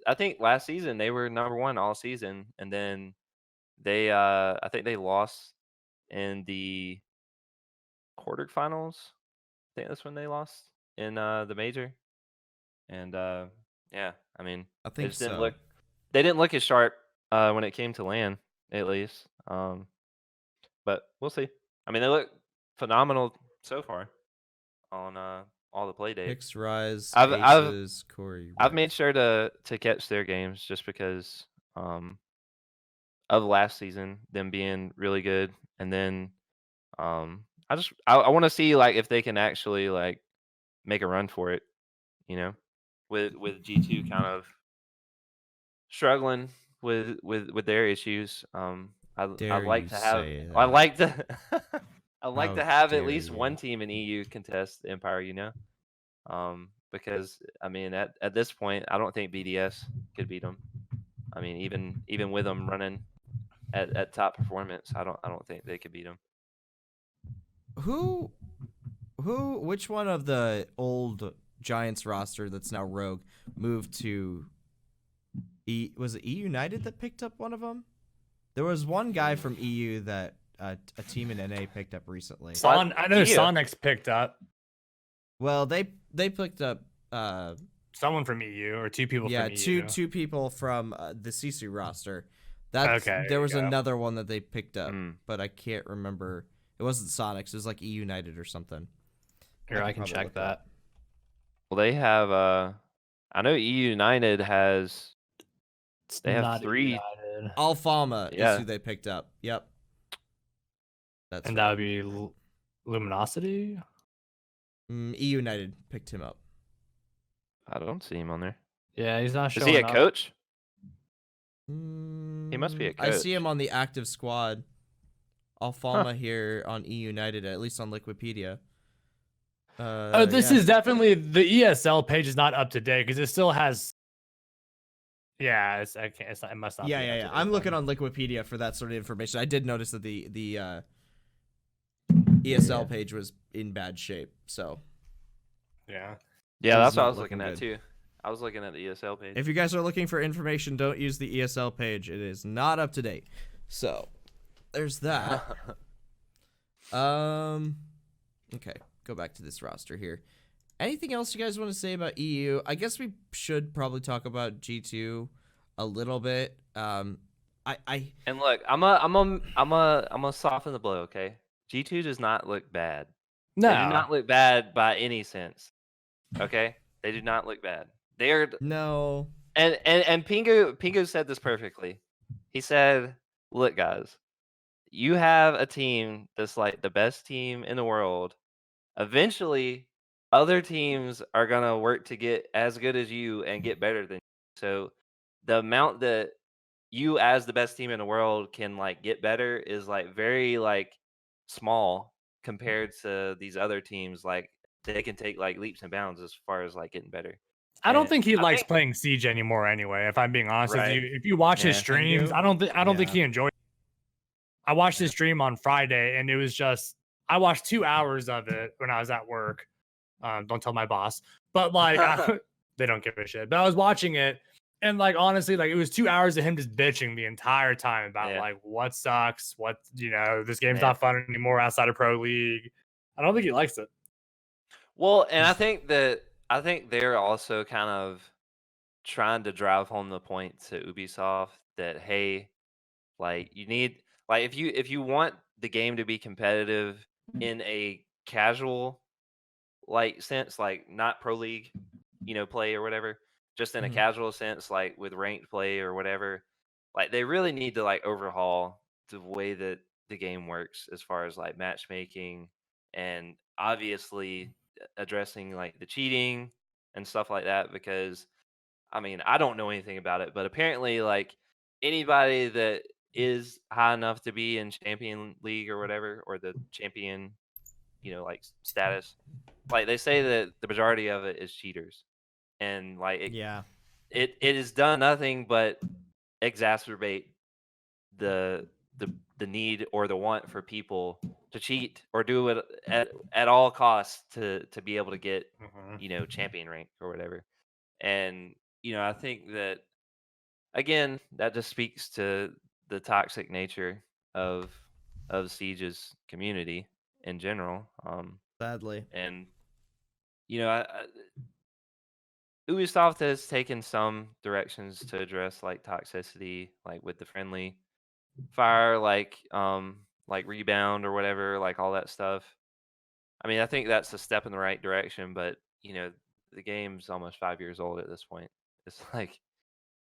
I think last season they were #1 all season, and then they I think they lost in the quarterfinals. I think that's when they lost in the major, and yeah, I mean, I think they didn't look as sharp when it came to LAN, at least. But we'll see. I mean, they look phenomenal so far on all the play dates. Hicks, Rise, Aces, Corey. I've made sure to catch their games just because of last season, them being really good, and then I want to see like if they can actually like make a run for it, with G2 kind of struggling with their issues. I'd like to have at least one team in EU contest Empire, because I mean at this point I don't think BDS could beat them. I mean, even with them running at top performance, I don't think they could beat them. Which one of the old Giants roster that's now Rogue moved to was it E United that picked up one of them? There was one guy from EU that a team in NA picked up recently. I know Sonic's picked up. Well, they picked up someone from EU or two people from EU. Yeah, two people from the Sisu roster. There was another one that they picked up, but I can't remember. It wasn't Sonics. It was like EU United or something. Here, I can check that. Well, they have. I know EU United has. They have 3. Alfama is who they picked up. Yep. That would be Luminosity. EU United picked him up. I don't see him on there. Yeah, he's not showing up. Is he a coach? He must be a coach. I see him on the active squad. Alfama here on EU United, at least on Wikipedia. This is definitely the ESL page is not up to date because it still has. Yeah, it must not. Yeah. I'm looking on Wikipedia for that sort of information. I did notice that the ESL page was in bad shape. So. Yeah. Yeah, that's what I was looking at too. I was looking at the ESL page. If you guys are looking for information, don't use the ESL page. It is not up to date. So, there's that. Okay, go back to this roster here. Anything else you guys want to say about EU? I guess we should probably talk about G2 a little bit. And look, I'm a soften the blow, okay? G2 does not look bad. No. They do not look bad by any sense. Okay? They do not look bad. They are no. And Pingu said this perfectly. He said, "Look, guys, you have a team that's like the best team in the world. Eventually, other teams are gonna work to get as good as you and get better than you. So the amount that you as the best team in the world can like get better is like very like small compared to these other teams. Like they can take like leaps and bounds as far as like getting better." I don't think he likes playing Siege anymore anyway, if I'm being honest with you. If you watch his streams, I don't think he enjoys it. I watched his stream on Friday and it was just I watched 2 hours of it when I was at work. Don't tell my boss. But like they don't give a shit. But I was watching it and like honestly, like it was 2 hours of him just bitching the entire time about like what sucks, what this game's not fun anymore outside of Pro League. I don't think he likes it. Well, and I think they're also kind of trying to drive home the point to Ubisoft that hey, like you need like if you want the game to be competitive in a casual like sense, like not Pro League, play or whatever, just in a casual sense, like with ranked play or whatever, like they really need to like overhaul the way that the game works as far as like matchmaking and obviously addressing like the cheating and stuff like that because I mean I don't know anything about it, but apparently like anybody that is high enough to be in Champion League or whatever or the champion like status, like they say that the majority of it is cheaters and like it has done nothing but exacerbate the need or the want for people to cheat or do it at all costs to be able to get champion rank or whatever. And I think that again that just speaks to the toxic nature of Siege's community in general. Sadly. And Ubisoft has taken some directions to address like toxicity, like with the friendly fire, like rebound or whatever, like all that stuff. I mean, I think that's a step in the right direction, but the game's almost 5 years old at this point. It's like,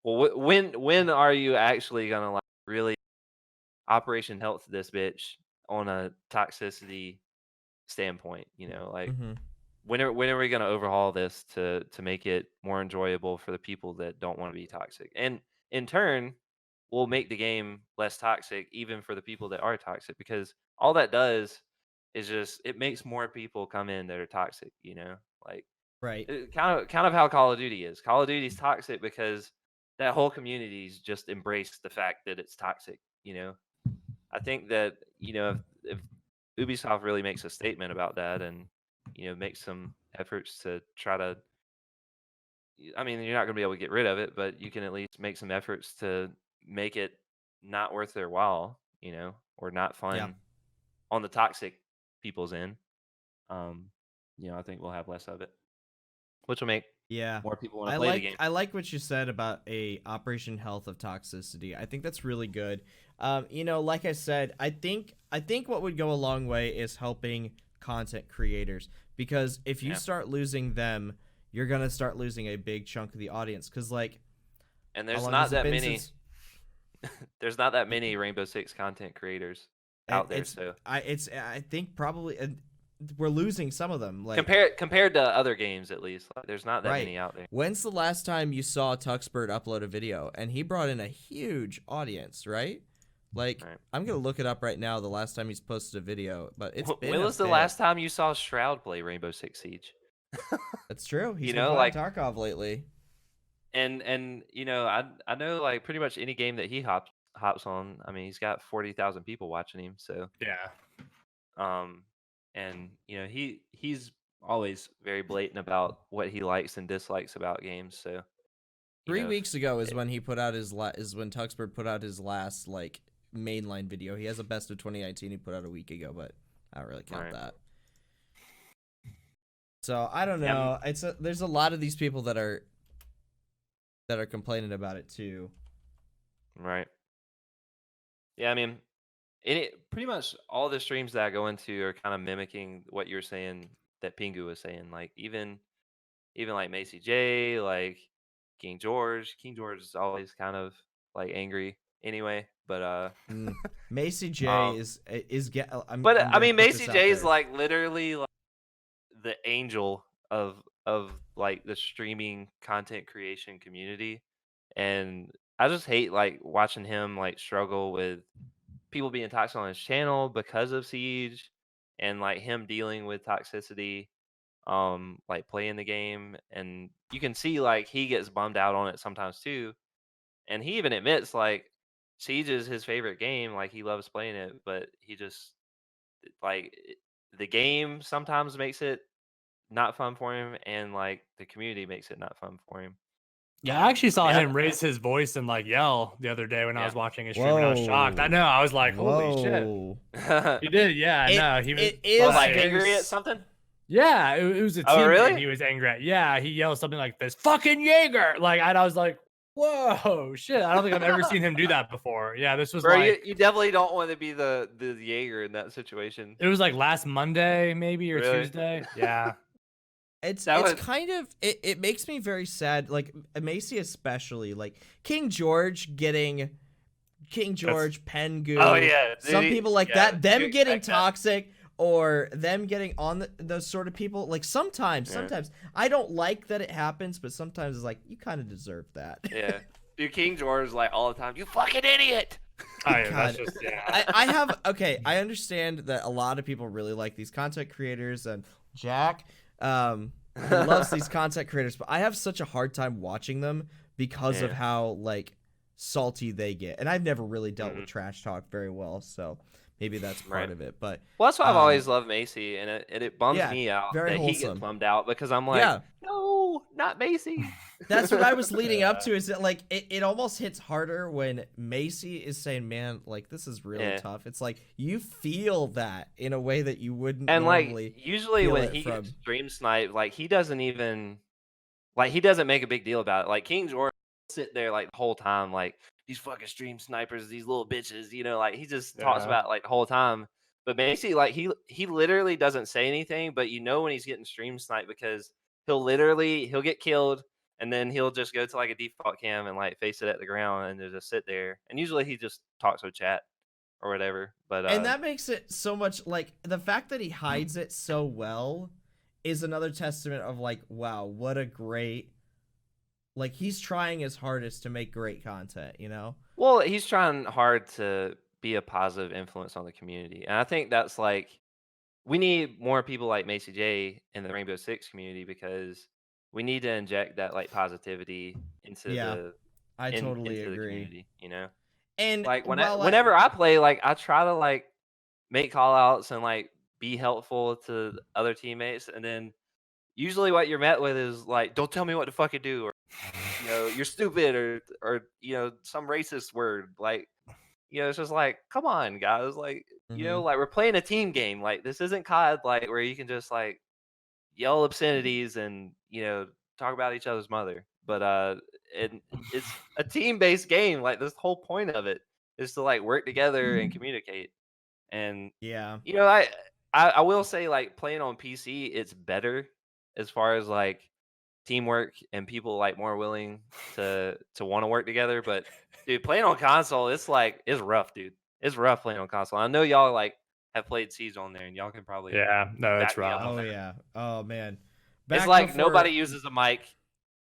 well, when are you actually gonna like really Operation Health this bitch on a toxicity standpoint? Like when are we going to overhaul this to make it more enjoyable for the people that don't want to be toxic, and in turn will make the game less toxic even for the people that are toxic, because all that does is just it makes more people come in that are toxic, like kind of how Call of Duty is. Call of Duty is toxic because that whole community's just embraced the fact that it's toxic. I think that if Ubisoft really makes a statement about that and makes some efforts to try to, I mean, you're not going to be able to get rid of it, but you can at least make some efforts to make it not worth their while. or not fun on the toxic people's end. I think we'll have less of it, which will make more people want to play the game. I like what you said about a operation health of toxicity. I think that's really good. Like I said, I think what would go a long way is helping content creators, because if you start losing them, you're gonna start losing a big chunk of the audience. Because and there's not that many. There's not that many Rainbow Six content creators out there. I think probably we're losing some of them. Like compared to other games, at least, there's not that many out there. When's the last time you saw Tuxbird upload a video? And he brought in a huge audience, right? I'm gonna look it up right now. The last time he's posted a video, but it's been. When was the last time you saw Shroud play Rainbow Six Siege? That's true. He's been playing Tarkov lately. And I know pretty much any game that he hops on. I mean, he's got 40,000 people watching him. So and he's always very blatant about what he likes and dislikes about games. So 3 weeks ago is when he put out his when Tuxbird put out his last mainline video. He has a best of 2019 he put out a week ago, but I don't really count that. So I don't know. There's a lot of these people that are complaining about it too. Right. Yeah, I mean, pretty much all the streams that I go into are kind of mimicking what you're saying that Pingu was saying. Even like Macy J, like King George. King George is always kind of angry anyway, but Macy J I mean, Macy J is literally the angel of the streaming content creation community, and I just hate watching him struggle with people being toxic on his channel because of Siege, and him dealing with toxicity playing the game. And you can see he gets bummed out on it sometimes too, and he even admits Siege is his favorite game, he loves playing it, but he just the game sometimes makes it not fun for him, and the community makes it not fun for him. Yeah, I actually saw him raise his voice and yell the other day when I was watching his stream, and I was shocked. I know, I was like, holy shit. He did, yeah, I know. He was angry at something? Yeah, it was a teammate he was angry at. Yeah, he yelled something like this, fucking Jaeger! And I was like, whoa, shit. I don't think I've ever seen him do that before. Yeah, this was you definitely don't want to be the Jaeger in that situation. It was last Monday, maybe, or Tuesday. Yeah. It makes me very sad. Macy especially, King George, Pengu. Oh yeah, some people that. Them getting toxic, or them getting on those sort of people. Sometimes I don't like that it happens, but sometimes it's you kind of deserve that. Yeah, dude, King George all the time. You fucking idiot. Oh, yeah, that's just, I understand that a lot of people really like these content creators, and Jack he loves these content creators, but I have such a hard time watching them because of how salty they get, and I've never really dealt with trash talk very well, so maybe that's part of it. But that's why I've always loved Macy, and it bums me out that he gets bummed out, because I'm no, not Macy. That's what I was leading up to, is that it almost hits harder when Macy is saying, man, this is really tough. It's you feel that in a way that you wouldn't normally. Usually when he gets stream sniped, he doesn't even he doesn't make a big deal about it. King George sit there the whole time these fucking stream snipers, these little bitches, he just talks about the whole time. But Macy, he literally doesn't say anything, but when he's getting stream sniped, because he'll get killed, and then he'll just go to a default cam and face it at the ground and just sit there. And usually he just talks with chat or whatever. But and that makes it so much the fact that he hides it so well is another testament of wow, what a great he's trying his hardest to make great content, Well, he's trying hard to be a positive influence on the community, and I think that's we need more people like Macy J in the Rainbow Six community, because we need to inject that positivity into the totally agree. The community, And whenever I play, I try to make call outs and be helpful to other teammates, and then usually what you're met with is don't tell me what to fucking do, or you're stupid, or some racist word. it's just like, come on, guys, like, Mhm. like we're playing a team game. Like this isn't COD, like where you can just like yell obscenities and talk about each other's mother. But it's a team-based game. Like this whole point of it is to like work together and communicate. And Yeah. I will say like playing on PC, it's better as far as like teamwork and people like more willing to want to work together. But dude, playing on console, it's rough, dude. It's rough playing on console. I know y'all like have played Siege on there, and y'all can probably Yeah, no, it's back me up rough. on Oh that. yeah. Oh man. It's Back like before... nobody uses a mic.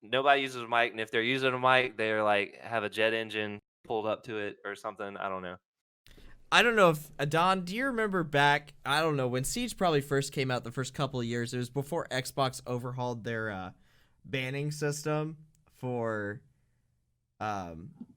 Nobody uses a mic, and if they're using a mic, they're like have a jet engine pulled up to it or something. I don't know. I don't know if Don, do you remember back? I don't know when Siege probably first came out. The first couple of years, it was before Xbox overhauled their banning system for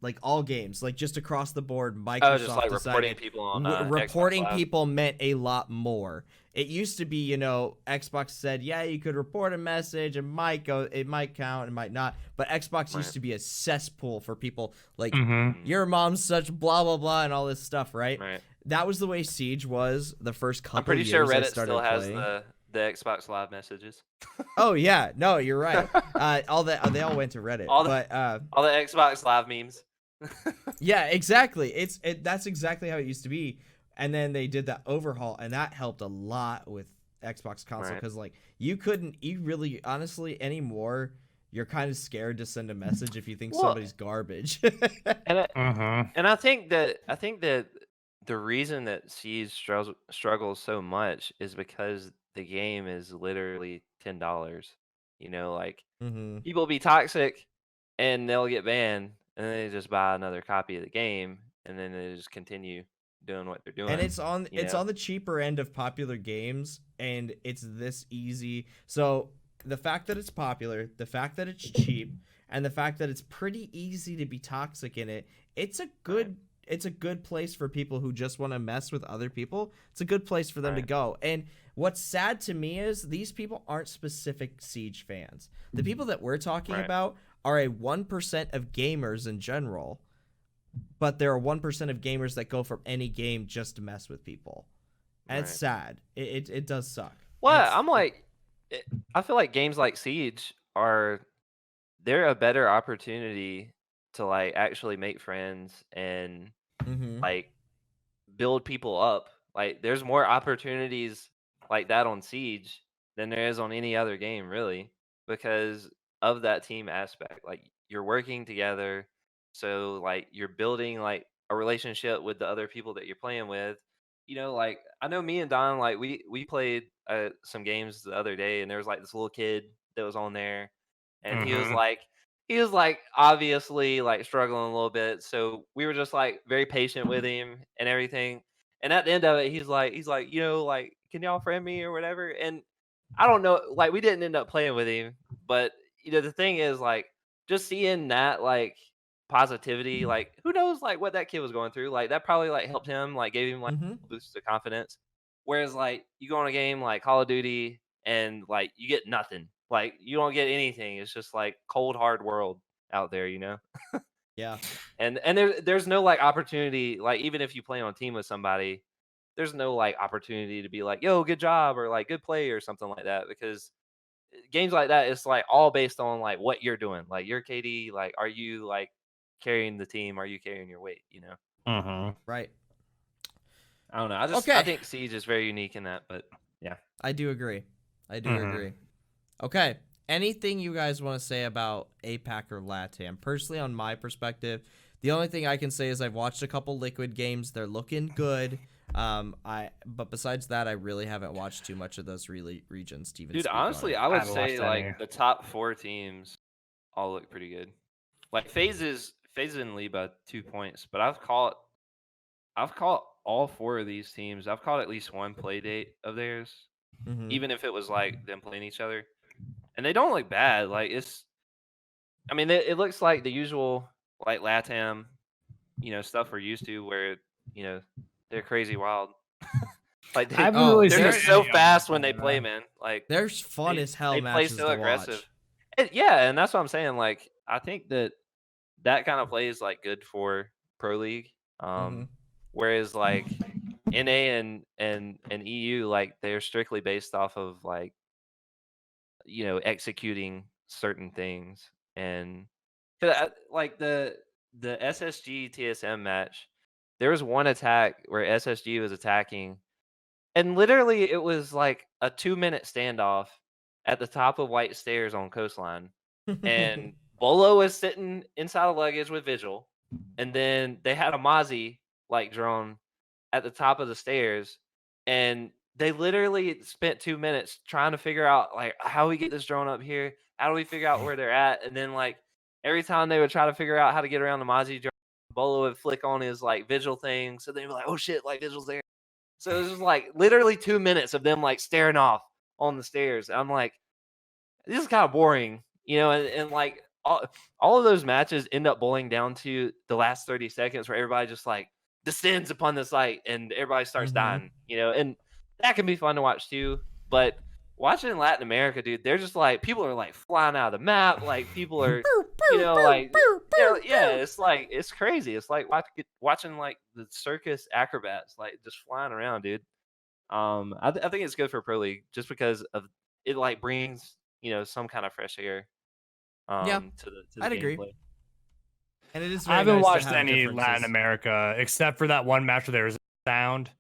like all games, like just across the board. Microsoft Just like reporting decided people on reporting Xbox Live. people meant a lot more. It used to be, Xbox said, yeah, you could report a message, it might count, it might not. But Xbox used to be a cesspool for people like your mom's such blah blah blah and all this stuff, right? That was the way Siege was the first couple. I'm pretty years sure I Reddit started still has playing. the Xbox Live messages. Oh yeah, no, you're right. They all went to Reddit, all the Xbox Live memes. Yeah, exactly. That's exactly how it used to be. And then they did that overhaul, and that helped a lot with Xbox console because like you really honestly anymore. You're kind of scared to send a message if you think somebody's garbage. And I think that the reason that Siege struggles so much is because the game is literally $10. Like people be toxic and they'll get banned, and then they just buy another copy of the game, and then they just continue doing what they're doing. And it's on the cheaper end of popular games, and it's this easy. So the fact that it's popular, the fact that it's cheap, and the fact that it's pretty easy to be toxic in it, it's a good place for people who just want to mess with other people. It's a good place for them to go. And what's sad to me is these people aren't specific Siege fans. The people that we're talking about are a 1% of gamers in general, but there are 1% of gamers that go from any game just to mess with people. And it's sad. It does suck. Well, I feel like games like Siege they're a better opportunity to like actually make friends and like build people up. Like there's more opportunities like that on Siege than there is on any other game, really, because of that team aspect. Like you're working together, so like you're building like a relationship with the other people that you're playing with. Like I know me and Don, like we played some games the other day, and there was like this little kid that was on there, and he was like obviously like struggling a little bit. So we were just like very patient with him and everything. And at the end of it, he's like, like, can y'all friend me or whatever? And I don't know, like we didn't end up playing with him, but the thing is like just seeing that like positivity, like who knows like what that kid was going through. Like that probably like helped him, like gave him like a boost of confidence. Whereas like you go on a game like Call of Duty and like you get nothing. Like you don't get anything. It's just like cold hard world out there, Yeah. And there's no like opportunity, like even if you play on a team with somebody, there's no like opportunity to be like, yo, good job or like good play or something like that, because games like that, it's like all based on like what you're doing. Like you're KD, like are you like carrying the team? Are you carrying your weight? Right. I don't know. I think Siege is very unique in that, but yeah. I do agree. Okay. Anything you guys want to say about APAC or LATAM? Personally, on my perspective, the only thing I can say is I've watched a couple Liquid games. They're looking good. But besides that, I really haven't watched too much of those regions to even Dude, speak honestly, on I would haven't say watched like any. the top 4 teams all look pretty good. Like FaZe and Liba 2 points, but I've caught all 4 of these teams. I've caught at least one play date of theirs, even if it was like them playing each other, and they don't look bad. Like it looks like the usual like LATAM, stuff we're used to, where they're crazy wild. Like they're just so fast when they play, man. Like they're fun as hell. They play matches so to aggressive. watch. And that's what I'm saying. Like I think that kind of play is like good for Pro League. whereas like NA and EU, like they're strictly based off of like executing certain things. And like the SSG TSM match, there was one attack where SSG was attacking, and literally it was like a 2-minute standoff at the top of White Stairs on Coastline, and Bolo was sitting inside of luggage with Vigil, and then they had a Mozzie like drone at the top of the stairs, and they literally spent 2 minutes trying to figure out like how we get this drone up here, how do we figure out where they're at, and then like every time they would try to figure out how to get around the Mozzie drone, Bolo would flick on his like Vigil thing, so they'd be like, oh shit, like Vigil's there. So it was just like literally 2 minutes of them like staring off on the stairs. I'm like, this is kind of boring, and like all of those matches end up boiling down to the last 30 seconds where everybody just like descends upon the site and everybody starts dying, and that can be fun to watch too. But watching in Latin America, dude, they're just like, people are like flying out of the map, like people are, like, yeah, it's like, it's crazy. It's like watching like the circus acrobats, like just flying around, dude. I think it's good for Pro League just because of it, like brings some kind of fresh air. To the I'd agree. gameplay. And it is. I haven't nice watched any Latin America except for that one match where there was sound,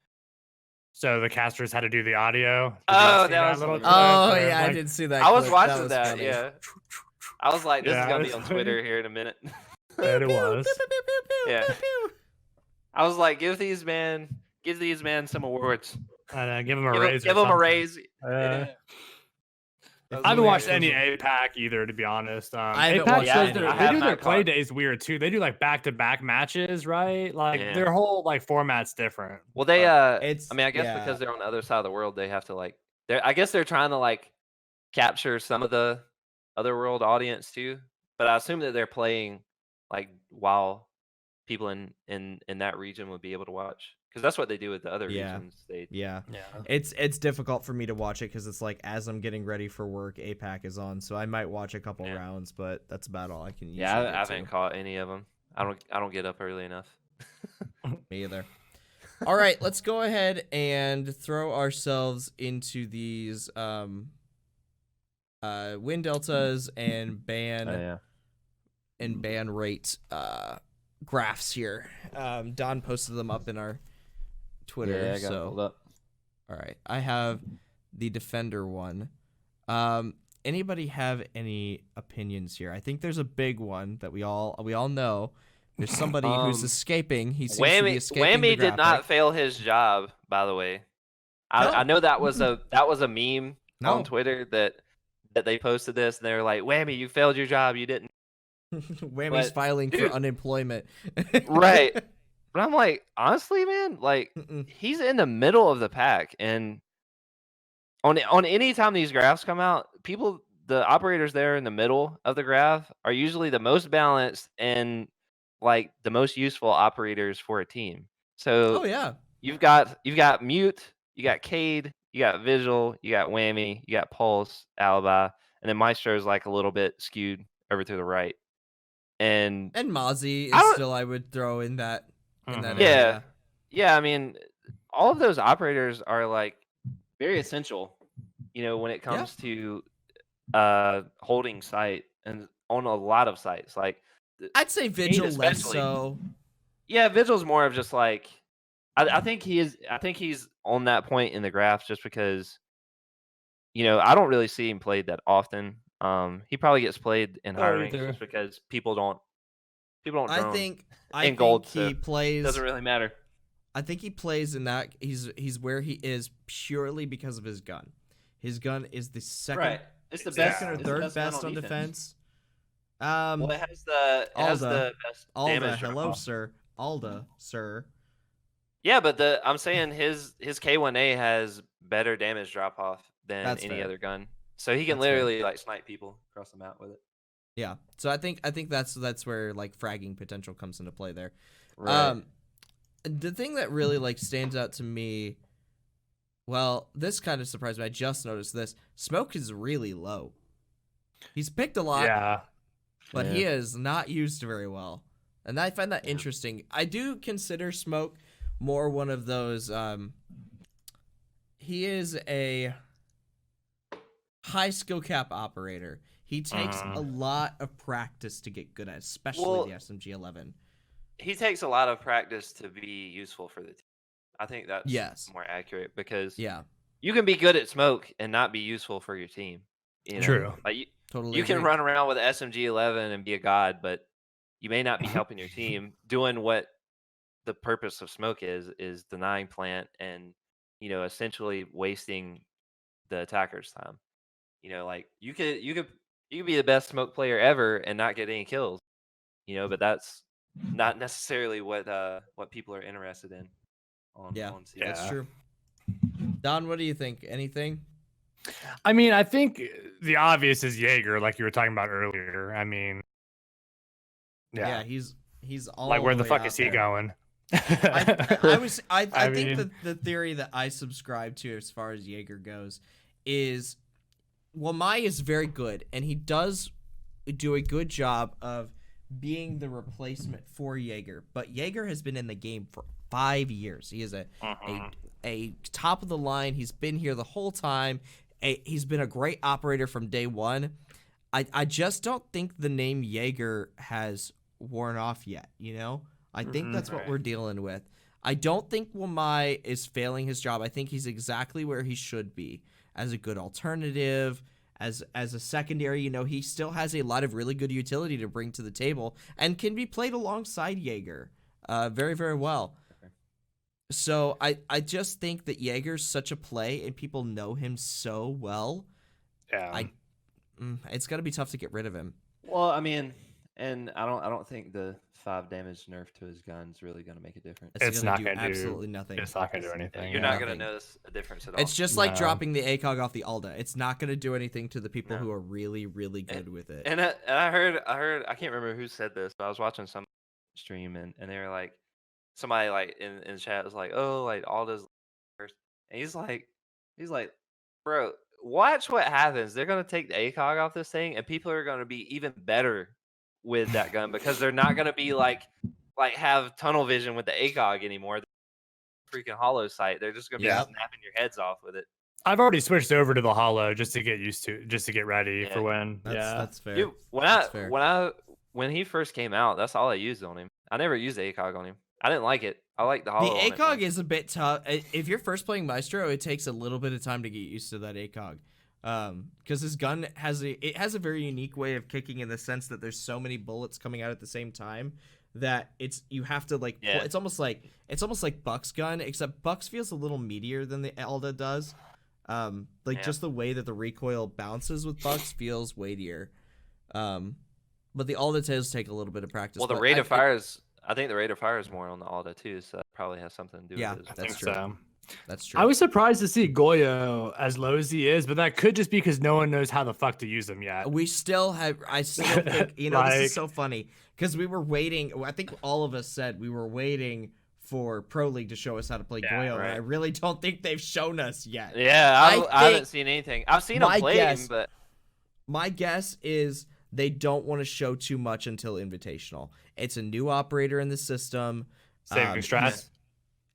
so the casters had to do the audio. Oh, that was little. Oh yeah, like, I did see that. I was watching that. Funny. Yeah, I was like, this is gonna be on funny. Twitter here in a minute. And it was. Yeah. I was like, give these men some awards. Give them a raise. Give them a raise. Yeah. I haven't watched any APAC either, to be honest. APAC shows they do their play days weird too. They do like back-to-back matches, right? Like their whole like format's different. Well, they I guess because they're on the other side of the world, they have to like. I guess they're trying to like capture some of the other world audience too. But I assume that they're playing like while people in that region would be able to watch. Because that's what they do with the other regions. It's difficult for me to watch it because it's like as I'm getting ready for work, APAC is on, so I might watch a couple rounds, but that's about all I can. Yeah, I haven't caught any of them. I don't get up early enough. Me either. All right, let's go ahead and throw ourselves into these win deltas and ban rate graphs here. Don posted them up in our Twitter. Yeah, I got it pulled up. All right, I have the defender one. Anybody have any opinions here? I think there's a big one that we all know. There's somebody who's escaping. He seems to be escaping. Whammy did not fail his job, by the way. I know that was a meme on Twitter that they posted this and they were like, Whammy, you failed your job. You didn't. Whammy's filing for unemployment. Right. But I'm like, honestly, man, like he's in the middle of the pack, and on any time these graphs come out, the operators there in the middle of the graph are usually the most balanced and like the most useful operators for a team. So you've got Mute, you got Cade, you got Visual, you got Whammy, you got Pulse, Alibi, and then Maestro is like a little bit skewed over to the right. And Mozzie is still, I would throw in that. Area. Yeah. I mean, all of those operators are like very essential, when it comes to holding site and on a lot of sites. Like, I'd say Vigil less so. Yeah, Vigil's more of just like, I think he is. I think he's on that point in the graph just because, I don't really see him played that often. He probably gets played in higher ranks just because people don't. I think he plays. Doesn't really matter. I think he plays in that. He's where he is purely because of his gun. His gun is the second. Right. It's the best or third best on defense. Well, it has the best damage. Hello, sir. Alda, sir. Yeah, but I'm saying his K1A has better damage drop off than any other gun, so he can literally like snipe people across the map with it. Yeah, so I think that's where like fragging potential comes into play there. Right. The thing that really like stands out to me, well, this kind of surprised me. I just noticed this. Smoke is really low. He's picked a lot, but he is not used very well, and I find that interesting. I do consider Smoke more one of those. He is a high skill cap operator. He takes a lot of practice to get good at, especially the SMG-11. He takes a lot of practice to be useful for the team. I think that's more accurate because you can be good at smoke and not be useful for your team. You know? True. Like you Totally can agree. run around with an SMG-11 and be a god, but you may not be helping your team doing what the purpose of smoke is denying plant and, you know, essentially wasting the attacker's time. You know, like you could be the best smoke player ever and not get any kills. You know, but that's not necessarily what people are interested in on CS. That's true. Don, what do you think? Anything? I mean, I think the obvious is Jaeger, like you were talking about earlier. I mean, he's all like where the way fuck out is he there. going? I think mean, the theory that I subscribe to as far as Jaeger goes is, well, Mai is very good, and he does do a good job of being the replacement for Jaeger. But Jaeger has been in the game for 5 years. He is a top of the line. He's been here the whole time. He's been a great operator from day one. I just don't think the name Jaeger has worn off yet, you know? I think that's what we're dealing with. I don't think Wamai is failing his job. I think he's exactly where he should be as a good alternative, as a secondary. You know, he still has a lot of really good utility to bring to the table and can be played alongside Jaeger very, very well. So I just think that Jaeger's such a play and people know him so well. Yeah. It's going to be tough to get rid of him. Well, I mean, and I don't think the 5 damage nerf to his gun's really going to make a difference. It's not going to do absolutely nothing. It's not going to do anything. You're not going to notice a difference at all. It's just like dropping the ACOG off the Alda. It's not going to do anything to the people who are really, really good with it. And I heard, I can't remember who said this, but I was watching some stream and they were like, somebody like in the chat was like, oh, like Alda's first. And he's like, bro, watch what happens. They're going to take the ACOG off this thing and people are going to be even better with that gun because they're not going to be like have tunnel vision with the ACOG anymore. The freaking hollow sight. They're just going to be snapping your heads off with it. I've already switched over to the hollow just to get used to, just to get ready for when. That's fair. Dude, when he first came out, that's all I used on him. I never used the ACOG on him. I didn't like it. I like the hollow. The ACOG is a bit tough. If you're first playing Maestro, it takes a little bit of time to get used to that ACOG. Because his gun has a very unique way of kicking in the sense that there's so many bullets coming out at the same time that you have to like it's almost like Buck's gun, except Buck's feels a little meatier than the Alda does. Just the way that the recoil bounces with Buck's feels weightier. But the Alda does take a little bit of practice. Well, the rate of fire is, I think the rate of fire is more on the Alda too, so that probably has something to do with it. That's true. So. That's true. I was surprised to see Goyo as low as he is, but that could just be because no one knows how the fuck to use him yet. I still think, you know, this is so funny because we were waiting. I think all of us said we were waiting for Pro League to show us how to play Goyo, and I really don't think they've shown us yet. Yeah, I haven't seen anything. I've seen him play him, but my guess is they don't want to show too much until Invitational. It's a new operator in the system. Saving strats.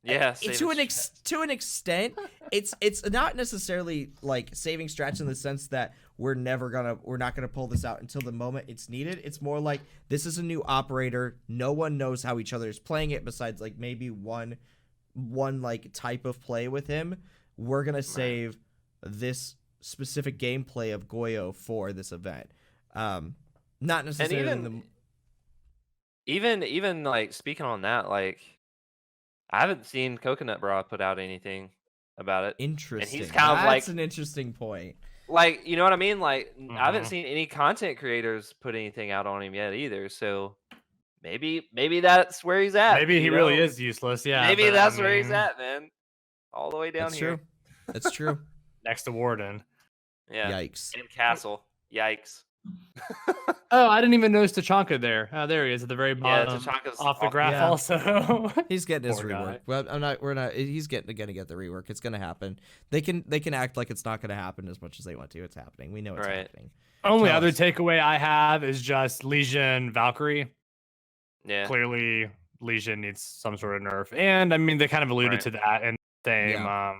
Yeah, to an extent, it's not necessarily like saving strats in the sense that we're not gonna pull this out until the moment it's needed. It's more like this is a new operator. No one knows how each other is playing it besides like maybe one like type of play with him. We're gonna save this specific gameplay of Goyo for this event. Not necessarily. Even like speaking on that, like. I haven't seen Coconut Bra put out anything about it. Interesting. And he's kind of That's an interesting point. Like, you know what I mean? Like, I haven't seen any content creators put anything out on him yet either. So maybe that's where he's at. Maybe he really is useless. Yeah. Maybe that's where he's at, man. All the way down here. That's true. Next to Warden. Yeah. Yikes. In Castle. Yikes. Oh, I didn't even notice Tachanka there. There he is at the very bottom. Yeah, Tachanka's off the graph also. He's getting his rework. Well, we're not. He's gonna get the rework. It's gonna happen. They can act like it's not gonna happen as much as they want to. It's happening. We know it's happening. Only other takeaway I have is just Legion Valkyrie. Yeah. Clearly Legion needs some sort of nerf. And I mean, they kind of alluded to that in the same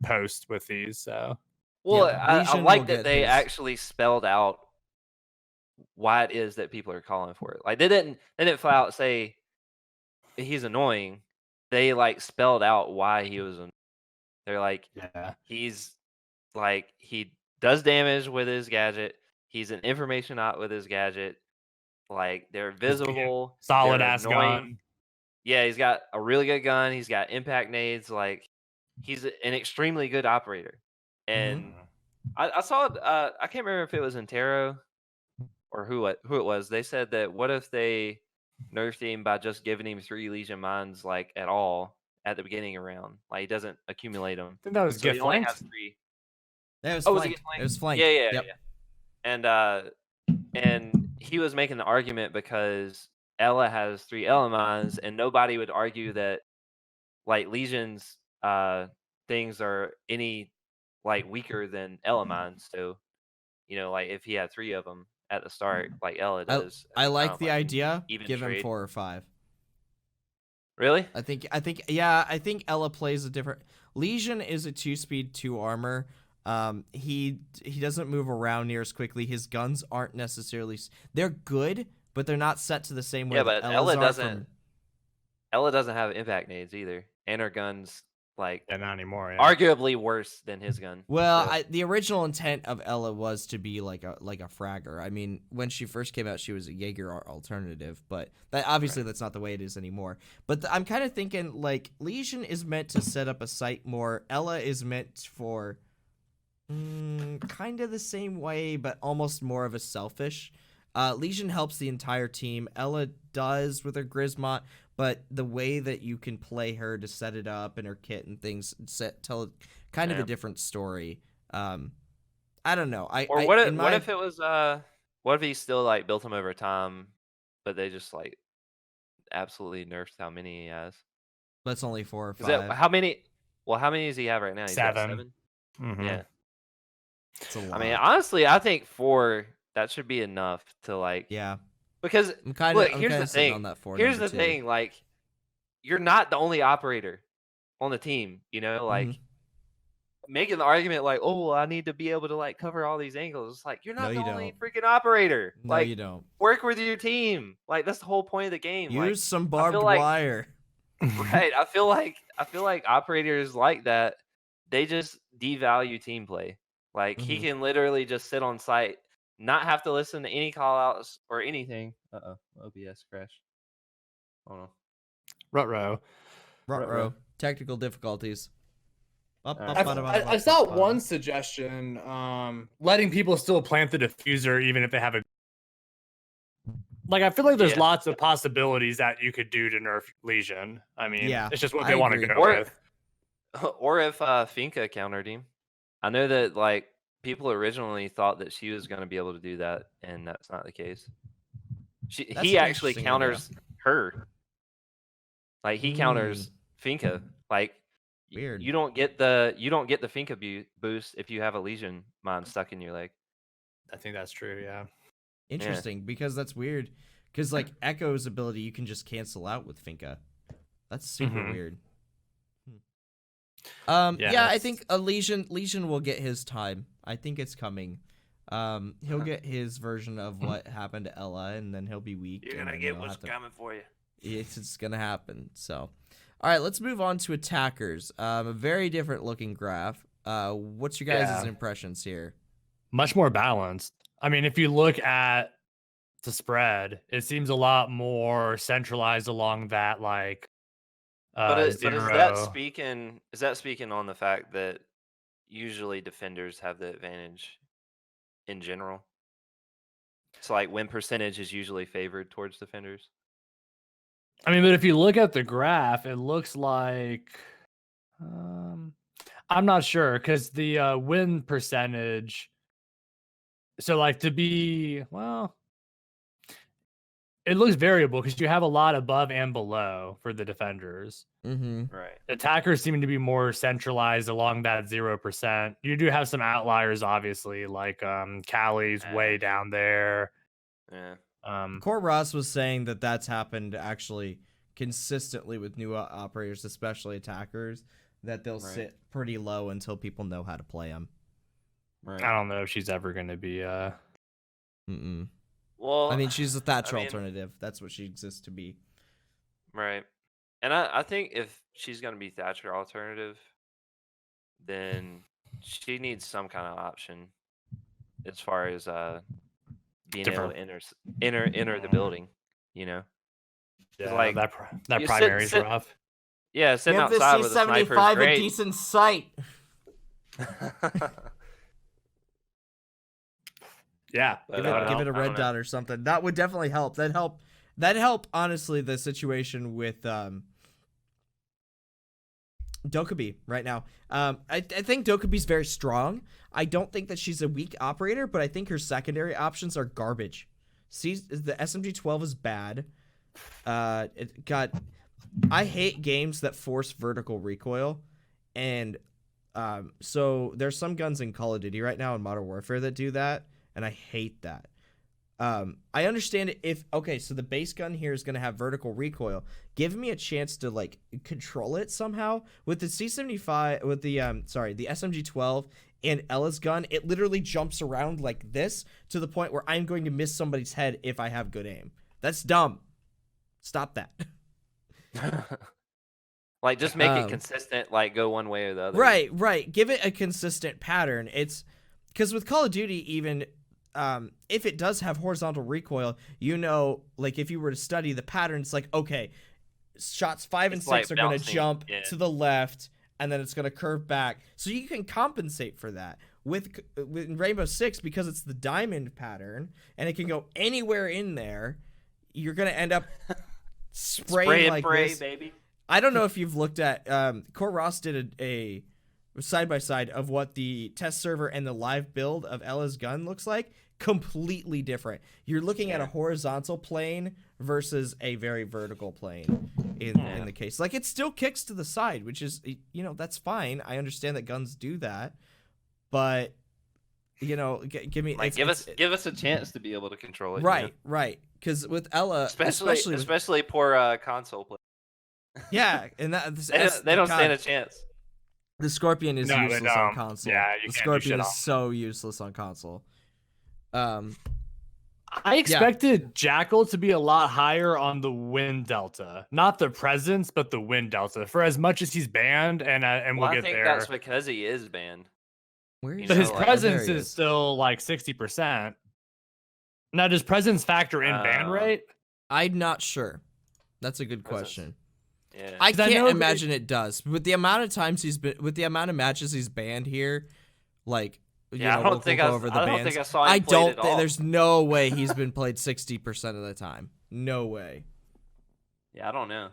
post with these. So, well, Yeah, I Legion like will that get they his. actually spelled out why it is that people are calling for it. Like they didn't flat out say he's annoying. They like spelled out why he was. They're like, yeah, he's like he does damage with his gadget. He's an information out with his gadget. Like they're visible, solid they're ass annoying. gun. Yeah, he's got a really good gun. He's got impact nades. Like he's an extremely good operator. And I saw I can't remember if it was in Taro or who it was. They said that what if they nerfed him by just giving him 3 Legion mines like at all at the beginning of round. Like he doesn't accumulate them. I think that was So he only flanked. has 3. It was Oh, was it flanked. get flanked? It was flanked. Yeah. Yep. And he was making the argument because Ella has 3 Ella mines, and nobody would argue that like Legion's things are any like weaker than Ella mines. So, like if he had 3 of them at the start, like Ella does. I like the like idea. even Give him trade. 4 or 5. Really? I think Ella plays a different. Legion is a 2-speed 2 armor. He doesn't move around near as quickly. His guns aren't necessarily. They're good, but they're not set to the same way. Yeah, but Ella doesn't. From... Ella doesn't have impact nades either, and her guns like not anymore. Yeah. arguably worse than his gun. Well, so. The original intent of Ella was to be like a fragger. I mean, when she first came out, she was a Jaeger alternative, but obviously that's not the way it is anymore. But I'm kind of thinking like Legion is meant to set up a site more. Ella is meant for kind of the same way, but almost more of a selfish. Legion helps the entire team. Ella does with her Grismont, but the way that you can play her to set it up and her kit and things tell kind of a different story. I don't know. What if it was what if he still like built him over time, but they just like absolutely nerfed how many he has? That's only 4 or 5. How many? Well, how many does he have right now? He's 7. got 7. Mm-hmm. Yeah. It's a lot. I mean, honestly, I think 4 that should be enough to like. Yeah. Because here's the thing. On that 4 here's the too. thing. Like, you're not the only operator on the team. Like making the argument like, oh, I need to be able to like cover all these angles. It's like you're not the only freaking operator. No, like, you don't. Work with your team. Like that's the whole point of the game. Use some barbed wire. Right. I feel like operators like that, they just devalue team play. Like he can literally just sit on site, not have to listen to any call outs or anything. OBS crash. Oh no. Ruh-roh. Technical difficulties. I saw one suggestion, letting people still plant the diffuser even if they have a. Like I feel like there's lots of possibilities that you could do to nerf Legion. I mean, it's just what they want to go with. Or if Finka countered him. I know that like people originally thought that she was going to be able to do that, and that's not the case. He actually counters her. Like he counters Finka. Like weird. You don't get the Finka boost if you have a Legion mine stuck in your leg. I think that's true. Yeah. Interesting, because that's weird. Because like Echo's ability, you can just cancel out with Finka. That's super weird. I think a Legion will get his time. I think it's coming. He'll get his version of what happened to Ella, and then he'll be weak. You're gonna get what's coming for you. It's gonna happen. So, all right, let's move on to attackers. A very different looking graph. What's your guys' impressions here? Much more balanced. I mean, if you look at the spread, it seems a lot more centralized along that like. But is that speaking on the fact that usually defenders have the advantage in general? So like win percentage is usually favored towards defenders. I mean, but if you look at the graph, it looks like I'm not sure because the win percentage. So like to be it looks variable because you have a lot above and below for the defenders. Right. Attackers seem to be more centralized along that 0%. You do have some outliers, obviously, like Callie's way down there. Yeah. Core Ross was saying that that's happened actually consistently with new operators, especially attackers, that they'll sit pretty low until people know how to play them. Right. I don't know if she's ever going to be. Well, I mean, she's a Thatcher alternative. That's what she exists to be. Right. And I think if she's going to be Thatcher alternative, then she needs some kind of option as far as being able to enter the building, you know? Yeah, like, that primary is rough. Yeah, sitting outside with a sniper is great. A decent sight. Yeah, give it a red dot or something. That would definitely help. That help. Honestly, the situation with Dokkaebi right now. I think Dokkaebi's very strong. I don't think that she's a weak operator, but I think her secondary options are garbage. See, the SMG-12 is bad. I hate games that force vertical recoil, and so there's some guns in Call of Duty right now in Modern Warfare that do that, and I hate that. I understand so the base gun here is going to have vertical recoil. Give me a chance to like control it somehow. With the C75, with the the SMG-12 and Ella's gun, it literally jumps around like this to the point where I'm going to miss somebody's head if I have good aim. That's dumb. Stop that. Like, just make it consistent, like go one way or the other. Right. Give it a consistent pattern. It's because with Call of Duty, even if it does have horizontal recoil, like if you were to study the pattern, it's like, okay, shots 5 and 6 are going to jump to the left, and then it's going to curve back. So you can compensate for that. With Rainbow Six, because it's the diamond pattern, and it can go anywhere in there, you're going to end up spraying like this. Baby. I don't know if you've looked at Core Ross did a side-by-side of what the test server and the live build of Ella's gun looks like. Completely different. You're looking at a horizontal plane versus a very vertical plane in the case. Like, it still kicks to the side, which is, that's fine. I understand that guns do that, but give me give us a chance to be able to control it. Right. Because with Ella, especially poor console players. Yeah, and they don't stand a chance. The Scorpion is useless on console. Yeah, the Scorpion is so useless on console. I expected Jackal to be a lot higher on the win delta, not the presence, but the win delta. For as much as he's banned, and we'll get there. I think that's because he is banned. Where is but his presence is still like 60%. Now, does presence factor in ban rate? I'm not sure. That's a good question. Yeah. I can't imagine it does. With the amount of times with the amount of matches he's banned here, like I don't think I saw him played at all. There's no way he's been played 60% of the time. No way. Yeah, I don't know.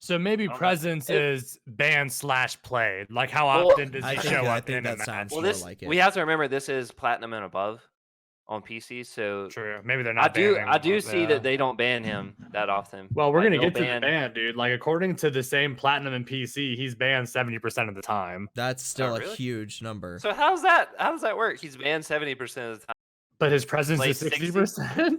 So maybe presence is banned/played. Like, how often does he show up in a match? Well, we have to remember this is platinum and above on PC, so true. Maybe they're not. I do see that they don't ban him that often. Well, we're gonna get to the ban, dude. Like, according to the same platinum and PC, he's banned 70% of the time. That's still a huge number. So how does that work? He's banned 70% of the time, but his presence is 60%.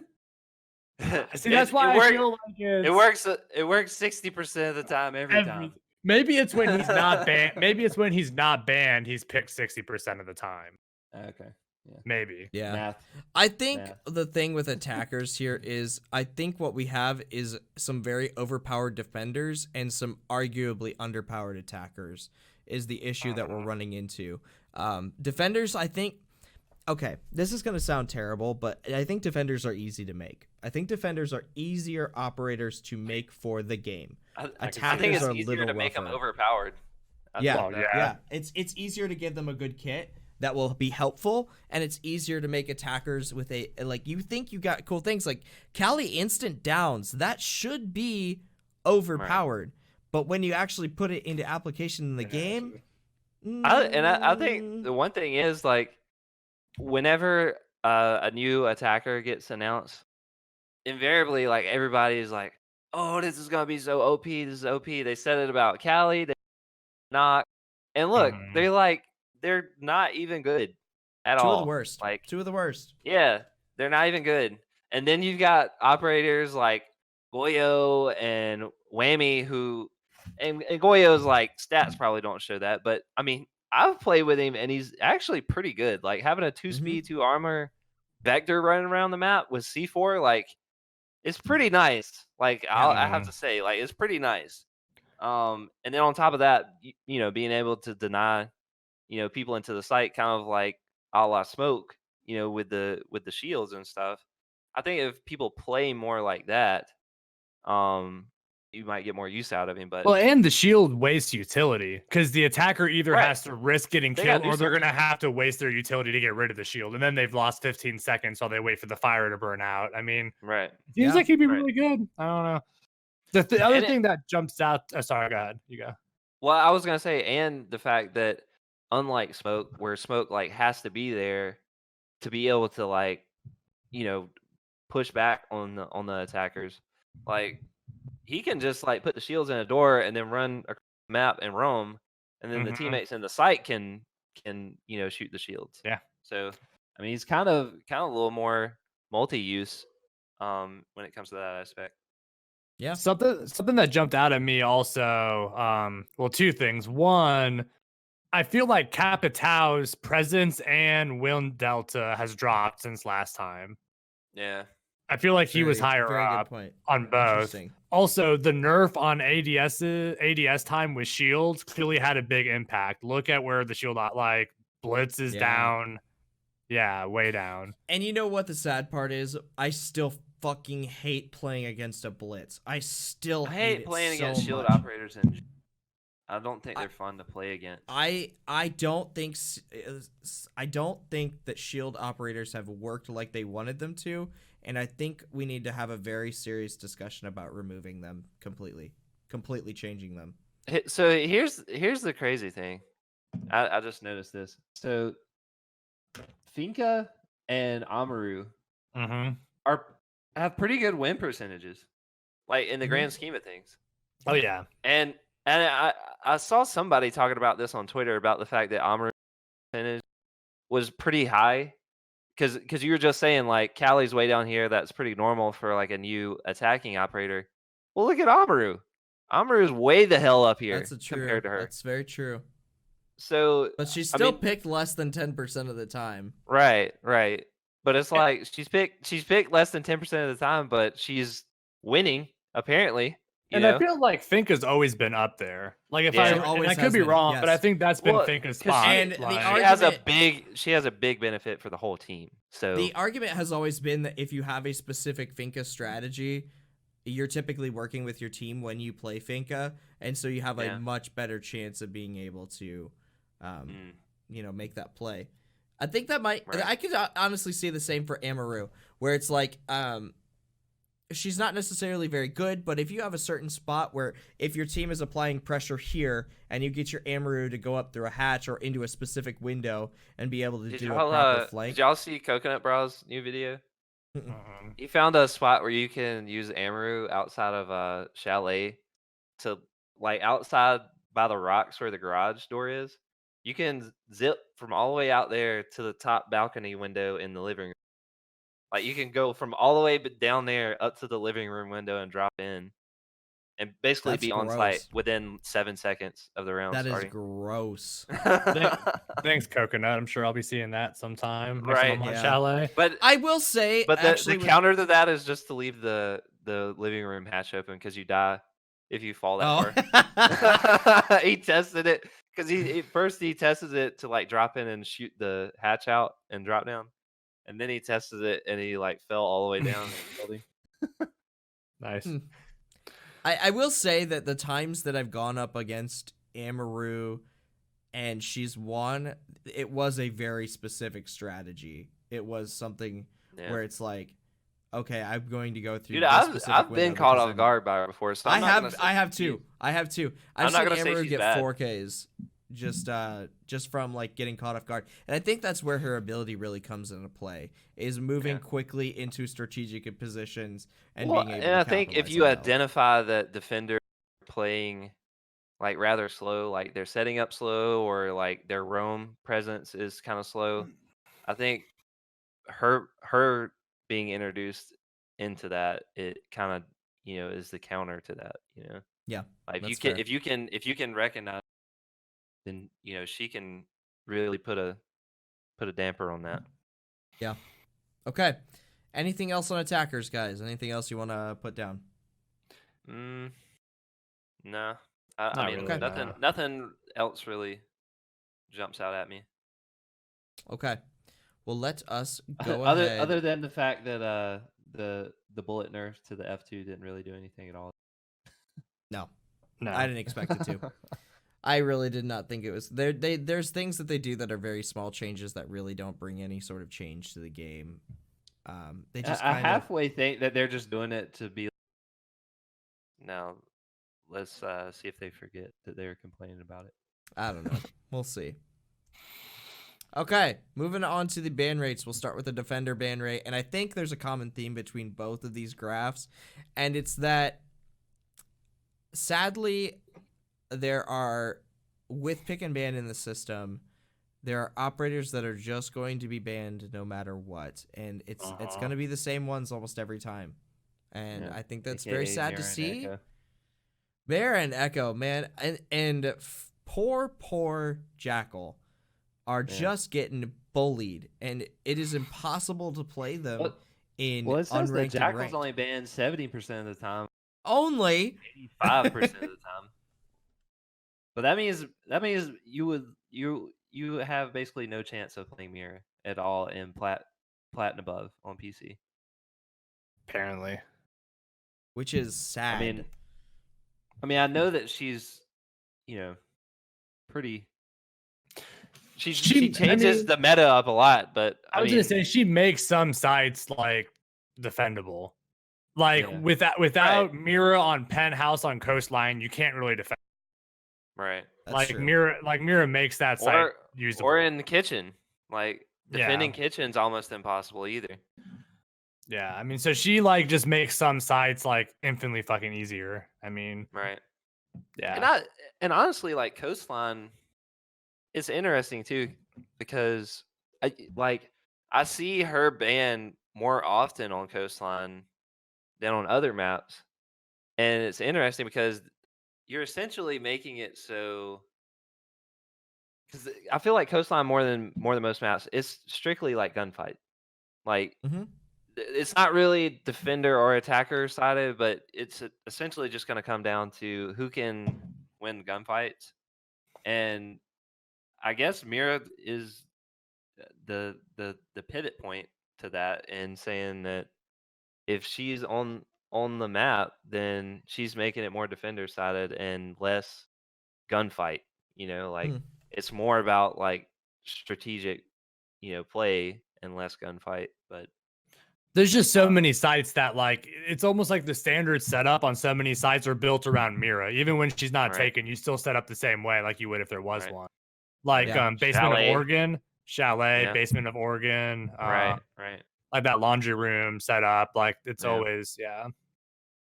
See, that's why I feel like it works. It works 60% of the time every time. Maybe it's when he's not banned. Maybe it's when he's not banned. He's picked 60% of the time. Okay. Yeah. Maybe. Yeah. Math. I think the thing with attackers here is I think what we have is some very overpowered defenders and some arguably underpowered attackers is the issue that we're running into. Defenders, I think, okay, this is going to sound terrible, but I think defenders are easy to make. I think defenders are easier operators to make for the game. Attackers I think it's are easier to make them overpowered. Yeah. It's easier to give them a good kit that will be helpful, and it's easier to make attackers with you think you got cool things like Kali instant downs. That should be overpowered, but when you actually put it into application in the game, I think the one thing is, like, whenever a new attacker gets announced, invariably, like, everybody's like, "Oh, this is gonna be so OP. This is OP." They said it about Kali, they knock, and look, they're not even good at all. Two of the worst. Like, two of the worst. Yeah, they're not even good. And then you've got operators like Goyo and Whammy, who and Goyo's like stats probably don't show that, but I mean, I've played with him and he's actually pretty good. Like having a 2-speed, 2 armor vector running around the map with C4, like it's pretty nice. Like I have to say, like it's pretty nice. And then on top of that, you know, being able to deny, you know, people into the site, kind of like a la Smoke, you know, with the shields and stuff. I think if people play more like that, you might get more use out of him. But well, and the shield wastes utility because the attacker either Right. has to risk getting They gotta killed do or they're something. going to have to waste their utility to get rid of the shield, and then they've lost 15 seconds while they wait for the fire to burn out. I mean, right. it seems Yeah. like he'd be Right. really good. I don't know. The other And thing that jumps out. Sorry, go ahead. You go. Well, I was gonna say, and the fact that unlike Smoke, where Smoke like has to be there to be able to like, you know, push back on the attackers, like he can just like put the shields in a door and then run a map and roam, and then the teammates in the site can you know shoot the shields. Yeah. So I mean, he's kind of a little more multi-use when it comes to that aspect. Yeah. Something that jumped out at me also. Well, two things. One, I feel like Capitão's presence and Win Delta has dropped since last time. Yeah. I feel like he was higher very up good point. on both. Interesting. Also, the nerf on ADS time with shields clearly had a big impact. Look at where the shield like Blitz is down. Yeah, way down. And you know what the sad part is? I still fucking hate playing against a Blitz. I hate playing so against shield much. operators, and I don't think they're fun to play against. I don't think that shield operators have worked like they wanted them to, and I think we need to have a very serious discussion about removing them completely changing them. So here's the crazy thing. I just noticed this. So Finka and Amaru have pretty good win percentages, like in the grand scheme of things. Oh yeah. And I saw somebody talking about this on Twitter about the fact that Amaru percentage was pretty high, because you were just saying like Callie's way down here. That's pretty normal for like a new attacking operator. Well, look at Amaru. Amaru is way the hell up here compared to her. That's very true. So, but she's still picked less than 10% of the time. Right. But it's like she's picked less than 10% of the time, but she's winning apparently. And I feel like Finka's always been up there. Like if I could be wrong, but I think that's been Finka's spot. And she has a big benefit for the whole team. So the argument has always been that if you have a specific Finka strategy, you're typically working with your team when you play Finka, and so you have a much better chance of being able to you know, make that play. I think that might I could honestly see the same for Amaru, where it's like she's not necessarily very good, but if you have a certain spot where if your team is applying pressure here and you get your Amaru to go up through a hatch or into a specific window and be able to do a proper flank. Did y'all see Coconut Braw's new video? He found a spot where you can use Amaru outside of Chalet to like outside by the rocks where the garage door is. You can zip from all the way out there to the top balcony window in the living room. Like you can go from all the way down there up to the living room window and drop in, and basically be on site within 7 seconds of the round starting. That is gross. Thanks, Coconut. I'm sure I'll be seeing that sometime. Right, Chalet. But I will say, but the counter to that is just to leave the living room hatch open because you die if you fall that far. He tested it because he tested it to like drop in and shoot the hatch out and drop down. And then he tested it, and he like fell all the way down in the building. Nice. I will say that the times that I've gone up against Amaru, and she's won, it was a very specific strategy. It was something where it's like, okay, I'm going to go through. Dude, I've been caught off guard by her before. So I have too. I've seen Amaru get 4Ks. Just from like getting caught off guard, and I think that's where her ability really comes into play, is moving quickly into strategic positions and being able. And I think if you identify that defender playing like rather slow, like they're setting up slow, or like their roam presence is kind of slow, I think her being introduced into that, it kind of is the counter to that. Yeah, like that's if you can recognize, then she can really put a damper on that. Yeah. Okay. Anything else on attackers, guys? Anything else you want to put down? No. I mean, really, nothing else really jumps out at me. Okay. Well, let us go ahead. Other than the fact that the bullet nerf to the F2 didn't really do anything at all. No, No. I didn't expect it to. I really did not think it was. There's things that they do that are very small changes that really don't bring any sort of change to the game. They just I halfway think that they're just doing it to be. Now, let's see if they forget that they're complaining about it. I don't know. We'll see. Okay, moving on to the ban rates. We'll start with the defender ban rate, and I think there's a common theme between both of these graphs, and it's that sadly there are, with pick and ban in the system, there are operators that are just going to be banned no matter what, and it's going to be the same ones almost every time, and I think that's very sad to see. Bear and Echo, man, and poor Jackal are just getting bullied, and it is impossible to play them in it says that unranked and Jackal's ranked. only banned 70% of the time. Only 85% of the time. But that means you have basically no chance of playing Mirror at all in plat and above on PC. Apparently. which is sad. I mean, I know that she's, pretty. She changes the meta up a lot, but I was gonna say she makes some sites like defendable. Like without Mira on Penthouse on Coastline, you can't really defend. Right. That's true. Mira makes that site usable. Or in the kitchen. Like defending kitchen's almost impossible either. Yeah, I mean, so she just makes some sites infinitely fucking easier. I mean, right. Yeah. And honestly, Coastline, it's interesting too because I see her ban more often on Coastline than on other maps, and it's interesting because you're essentially making it so. Because I feel like Coastline more than most maps, it's strictly gunfight. It's not really defender or attacker sided, but it's essentially just going to come down to who can win gunfights. And I guess Mira is the pivot point to that, and saying that if she's on the map, then she's making it more defender sided and less gunfight. It's more about strategic, play and less gunfight. But there's just so many sites that it's almost like the standard setup on so many sites are built around Mira. Even when she's not taken, you still set up the same way like you would if there was one. Basement Chalet. of Oregon, Chalet, Basement of Oregon, right. Like that laundry room setup. It's always Yeah.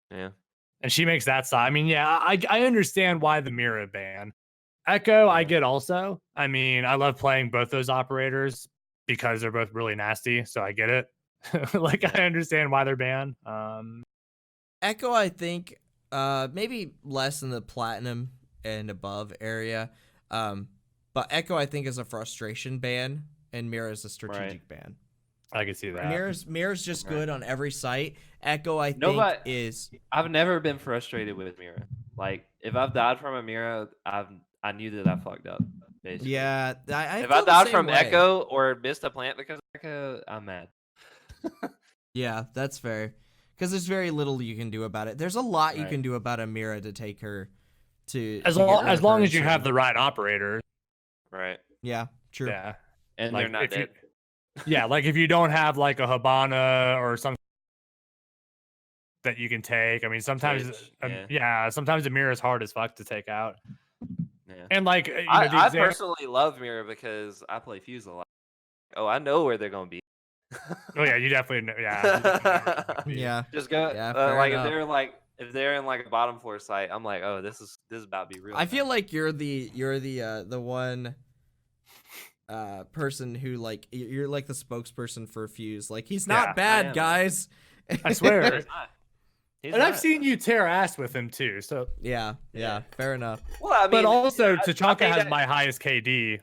And she makes that side. I mean, I understand why the Mira ban. Echo, I get also. I mean, I love playing both those operators because they're both really nasty, so I get it. I understand why they're banned. Echo, I think, maybe less in the platinum and above area. But Echo, I think, is a frustration ban, and Mira is a strategic ban. I can see that. Mira's just good on every site. Echo, I think, is. I've never been frustrated with Mira. If I've died from a Mira, I knew that I fucked up. Basically. Yeah, if I died from Echo or missed a plant because of Echo, I'm mad. Yeah, that's fair. Because there's very little you can do about it. There's a lot you can do about a Mira to take her to. As long as you have the right operator. Right. Yeah, true. Yeah. And they're not dead. If you don't have a Habana or something that you can take. I mean, sometimes, sometimes the Mira is hard as fuck to take out. Yeah. And I personally love Mira because I play Fuse a lot. Oh, I know where they're gonna be. Oh yeah, you definitely know. Yeah. Yeah. Just go. If they're in a bottom floor site, I'm like, oh, this is about to be real. I feel like you're the one person who you're the spokesperson for Fuse. He's not bad, guys. I swear. And I've seen you tear ass with him too. So Yeah, fair enough. Well, I mean, but also Tachanka has that, my highest KD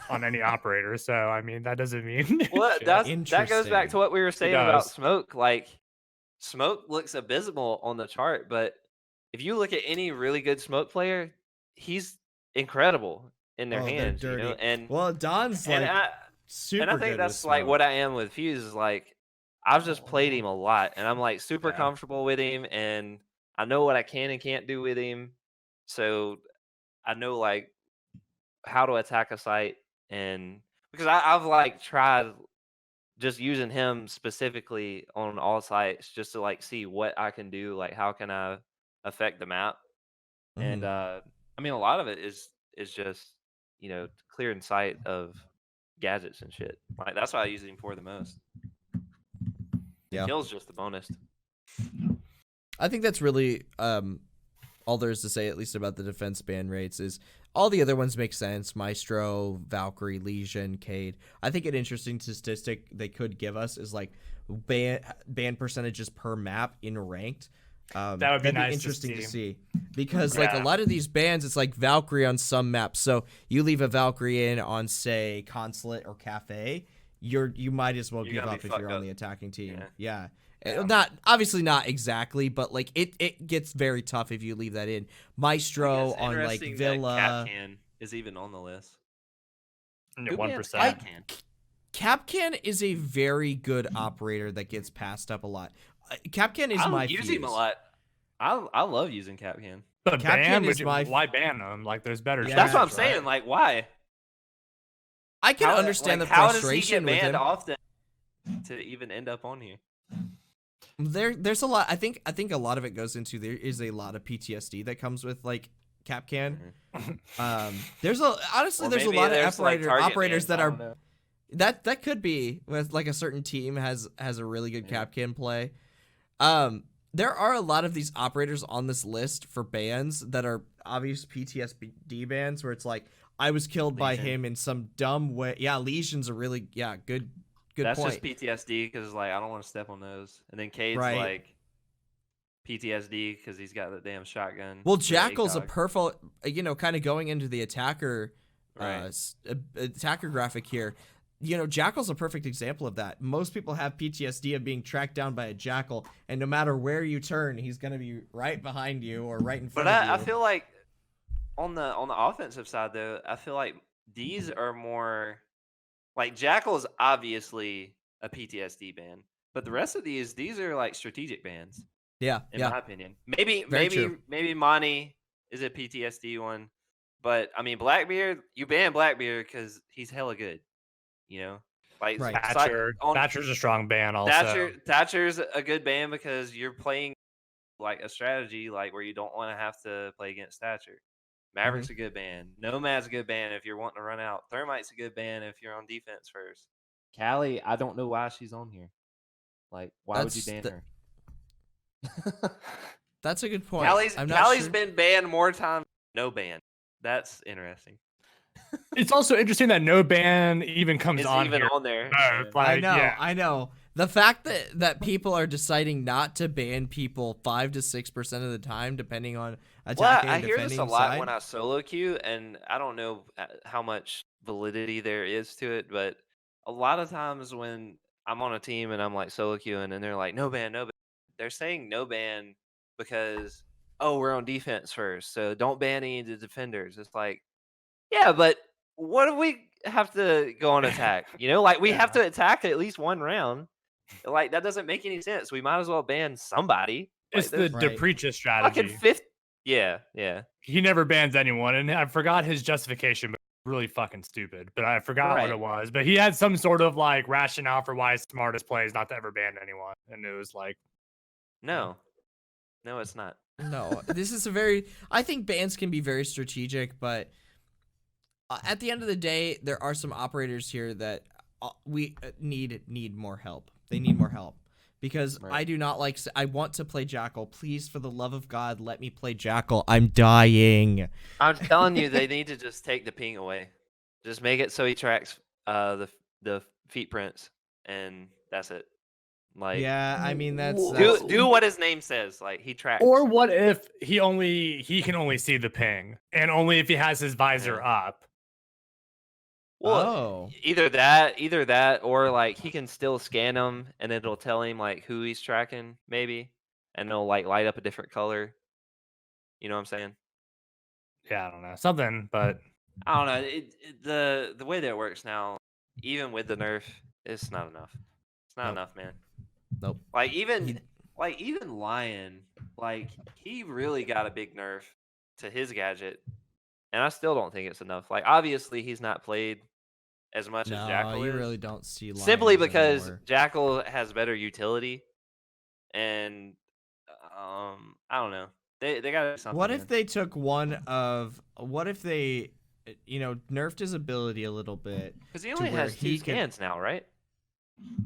on any operator. So I mean, that doesn't mean. Well, that goes back to what we were saying about Smoke. Like, Smoke looks abysmal on the chart, but if you look at any really good Smoke player, he's incredible in their hands. You know? And well, Don's and like super and I think good that's with like Smoke. what I am with Fuse. Is like I've just played him a lot, and I'm like super comfortable with him, and I know what I can and can't do with him. So I know like how to attack a site, and because I've like tried just using him specifically on all sites just to like see what I can do, like how can I affect the map. And I mean, a lot of it is just, you know, clearing sight of gadgets and shit. Like that's what I use him for the most. Yeah, kills just the bonus. I think that's really all there is to say, at least about the defense ban rates. Is all the other ones make sense. Maestro, Valkyrie, Legion, Cade. I think an interesting statistic they could give us is like ban percentages per map in ranked. That would be nice interesting to see because like a lot of these bans, it's like Valkyrie on some maps. So you leave a Valkyrie in on say Consulate or Cafe, you might as well give up if you're on the attacking team. Yeah. Not obviously not exactly, but like it gets very tough if you leave that in. Maestro on like Villa is even on the list. 1%. Capcan is a very good operator that gets passed up a lot. Capcan is my use him a lot. I love using Capcan. But Capcan is why ban him? Like there's better. That's what I'm saying. Like why? I can understand the frustration with him. How does he get banned often to even end up on here? There's a lot. I think a lot of it goes into there is a lot of PTSD that comes with like Capcan. There's a lot of operators that are that could be with like a certain team has a really good Capcan play. There are a lot of these operators on this list for bans that are obvious PTSD bans where it's like I was killed by him in some dumb way. Yeah, Legion's a really good That's point. Just PTSD because like I don't want to step on those. And then Cade's like PTSD because he's got the damn shotgun. Well, Jackal's a perfect, kind of going into the attacker graphic here. Jackal's a perfect example of that. Most people have PTSD of being tracked down by a Jackal, and no matter where you turn, he's gonna be right behind you or right in front of you. But I feel like on the offensive side though, I feel like these are more like Jackal is obviously a PTSD ban, but the rest of these are like strategic bans. Yeah, in my opinion. Maybe Monty is a PTSD one, but I mean Blackbeard, you ban Blackbeard because he's hella good. Like Thatcher's a strong ban also. Thatcher's a good ban because you're playing like a strategy like where you don't want to have to play against Thatcher. Maverick's a good ban. Nomad's a good ban if you're wanting to run out. Thermite's a good ban if you're on defense first. Callie, I don't know why she's on here. Like, why would you ban her? That's a good point. Callie's been banned more times than no ban. That's interesting. It's also interesting that no ban even comes on here. On there. I know. The fact that people are deciding not to ban people 5 to 6% of the time, depending on attacking and defending side. I hear this a lot when I solo queue, and I don't know how much validity there is to it, but a lot of times when I'm on a team and I'm like solo queuing, and they're like no ban, they're saying no ban because we're on defense first, so don't ban any of the defenders. It's like, yeah, but what do we have to go on attack? Like we have to attack at least one round. Like that doesn't make any sense. We might as well ban somebody. It's the Deprecha strategy. Fucking fifth. Yeah. He never bans anyone, and I forgot his justification, but really fucking stupid. But I forgot what it was. But he had some sort of like rationale for why his smartest play is not to ever ban anyone, and it was like, no, it's not. No, this is I think bans can be very strategic, but at the end of the day, there are some operators here that we need more help. They need more help because I do not like. I want to play Jackal. Please, for the love of God, let me play Jackal. I'm dying. I'm telling you, they need to just take the ping away. Just make it so he tracks the feet prints, and that's it. Like, Yeah, I mean that's do what his name says. Like he tracks. Or what if he can only see the ping, and only if he has his visor up? Well, either that, or like he can still scan them, and it'll tell him like who he's tracking, maybe, and it'll like light up a different color. You know what I'm saying? Yeah, I don't know, something, but I don't know. The way that it works now, even with the nerf, it's not enough. It's not enough, man. Nope. Like even Lion, like he really got a big nerf to his gadget, and I still don't think it's enough. Like obviously he's not played as much as Jackal you is. really don't see Simply lions because anymore. Jackal has better utility, and I don't know. They got to do something. What if they took what if they nerfed his ability a little bit? Because he only has 2 scans now, right?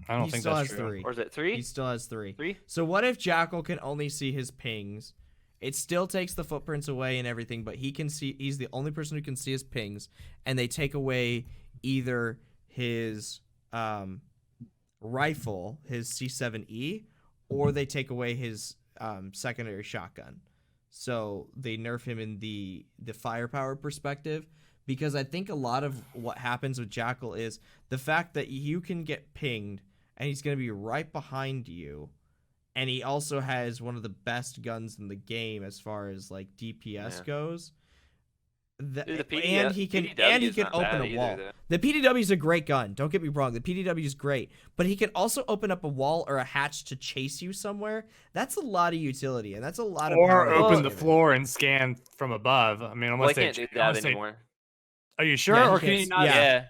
I don't think still that's has true. 3. Or is it 3? He still has 3. 3? So what if Jackal can only see his pings? It still takes the footprints away and everything, but he's the only person who can see his pings, and they take away either his rifle, his C7E, or they take away his secondary shotgun. So they nerf him in the firepower perspective, because I think a lot of what happens with Jackal is the fact that you can get pinged and he's going to be right behind you, and he also has one of the best guns in the game as far as like DPS goes. And he can open a wall. The PDW is a great gun. Don't get me wrong. The PDW is great, but he can also open up a wall or a hatch to chase you somewhere. That's a lot of utility, and that's a lot of or open the floor and scan from above. I mean, unless they can't do that anymore. Are you sure? Yeah, or can he not? Yeah.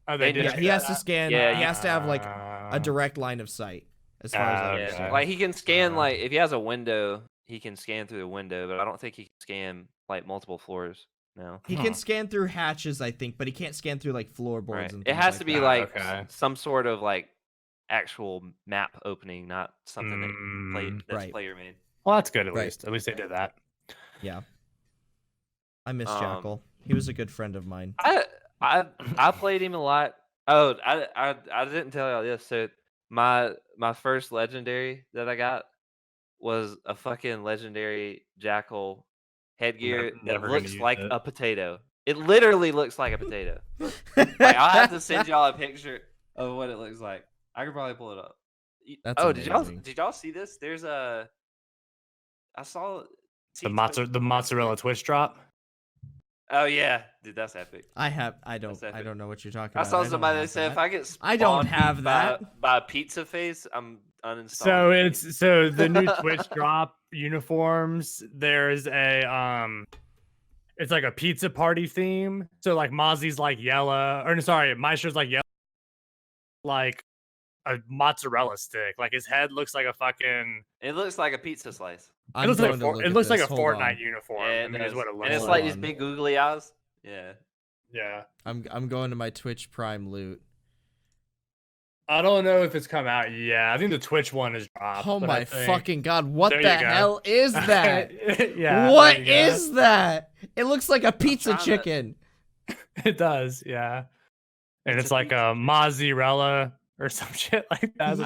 Oh, they did. Yeah, he has to scan. Yeah, he has to have like a direct line of sight. As far as I understand. Like he can scan like if he has a window, he can scan through the window, but I don't think he can scan like multiple floors. No. He can scan through hatches, I think, but he can't scan through like floorboards. Right. And it has to be like some sort of like actual map opening, not something that's player made. Well, that's good at least. At least they did that. Yeah. I miss Jackal. He was a good friend of mine. I played him a lot. Oh, I didn't tell y'all this. So my first legendary that I got was a fucking legendary Jackal headgear that looks like a potato. It literally looks like a potato. Like, I'll have to send y'all a picture of what it looks like. I could probably pull it up. That's amazing. Did y'all see this? There's I saw the mozzarella twist drop. Oh yeah, dude, that's epic. I don't know what you're talking about. I saw somebody that said if I get I don't have that by a pizza face, I'm uninstalling. So the new Twitch drop uniforms. There's it's like a pizza party theme. So like Mozzie's like yellow, or sorry, Maestro's like yellow, like a mozzarella stick. Like his head looks like a fucking. It looks like a pizza slice. It looks like a Fortnite uniform. Yeah, I mean, is what it looks and it's like these big googly eyes. Yeah. Yeah. I'm going to my Twitch Prime loot. I don't know if it's come out yet. I think the Twitch one is dropped. Oh my fucking god! What the hell is that? Yeah. What is that? It looks like a pizza chicken. It does, yeah. And it's like a mozzarella or some shit like that.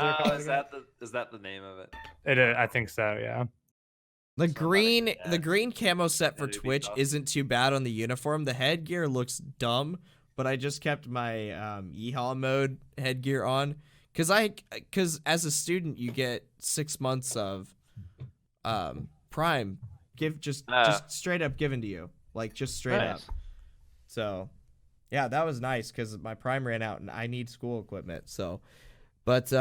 Is that the name of it? It is, I think so, yeah. The green camo set for Twitch isn't too bad on the uniform. The headgear looks dumb, but I just kept my Yeehaw mode headgear on because as a student you get 6 months of Prime just straight up given to you, like just straight up. So yeah, that was nice because my Prime ran out and I need school equipment. So, but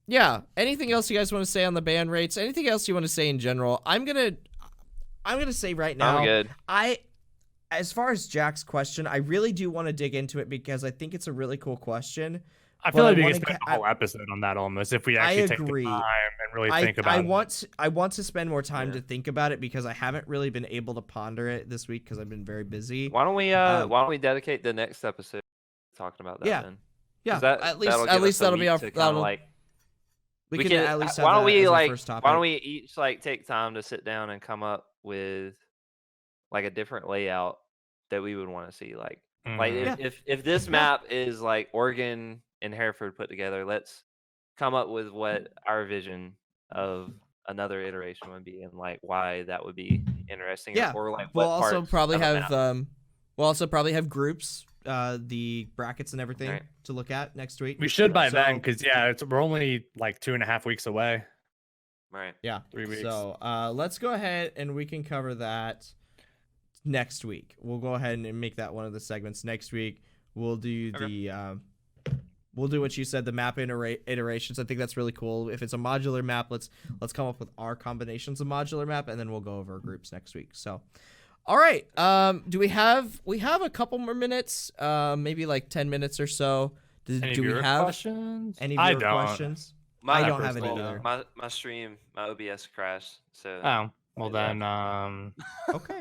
yeah. Anything else you guys want to say on the ban rates? Anything else you want to say in general? I'm gonna say right now. I'm good. As far as Jack's question, I really do want to dig into it because I think it's a really cool question. I feel like we can spend a whole episode on that almost if we actually take the time and really think about it. I want to spend more time to think about it because I haven't really been able to ponder it this week because I've been very busy. Why don't we dedicate the next episode talking about that? Yeah. Then? Yeah. At least that'll be off. We can at least have why don't we first topic. Why don't we each like take time to sit down and come up with like a different layout that we would want to see, like if this map is like Oregon and Hereford put together, let's come up with what our vision of another iteration would be and like why that would be interesting. Yeah, or like we'll what also parts probably of a have map. we'll also probably have groups, the brackets and everything Right. to look at next week. We should by So- then, because we're only like 2.5 weeks away. Right. Yeah. 3 weeks. So let's go ahead and we can cover that next week. We'll go ahead and make that one of the segments next week. We'll do we'll do what you said, the map iterations. I think that's really cool. If it's a modular map, let's come up with our combinations of modular map, and then we'll go over groups next week. So, all right. Do we have a couple more minutes? Maybe like 10 minutes or so. Do we have questions? any I viewer don't. questions? My, I don't have any personally either. My stream, my OBS crashed. So Oh, well They then, Okay.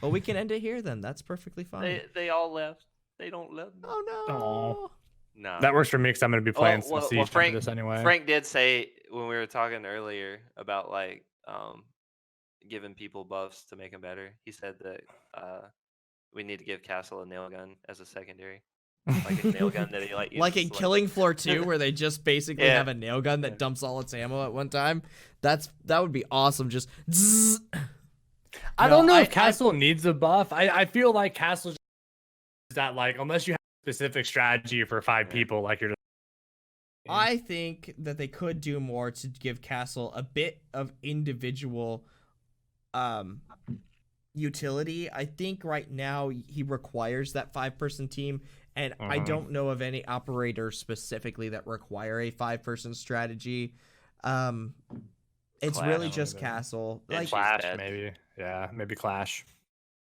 Well, we can end it here then. That's perfectly fine. they all left. They don't love me. Oh no. Aw. No. that works for me because I'm going to be playing some well, Siege after Frank, this anyway. Frank did say when we were talking earlier about like giving people buffs to make them better. He said that we need to give Castle a nail gun as a secondary, like a nail gun that he like Like in uses, Killing Floor 2, where they just basically Yeah. have a nail gun that dumps all its ammo at one time. That would be awesome. Just zzz. I No, don't know I- if Castle needs a buff. I feel like Castle is that, like, unless you have a specific strategy for 5 people, like you're just. I think that they could do more to give Castle a bit of individual utility. I think right now he requires that 5-person team, and I don't know of any operators specifically that require a 5-person strategy. It's Clash really just either. Castle. And Like, she's Clash, dead. maybe. Yeah, maybe Clash.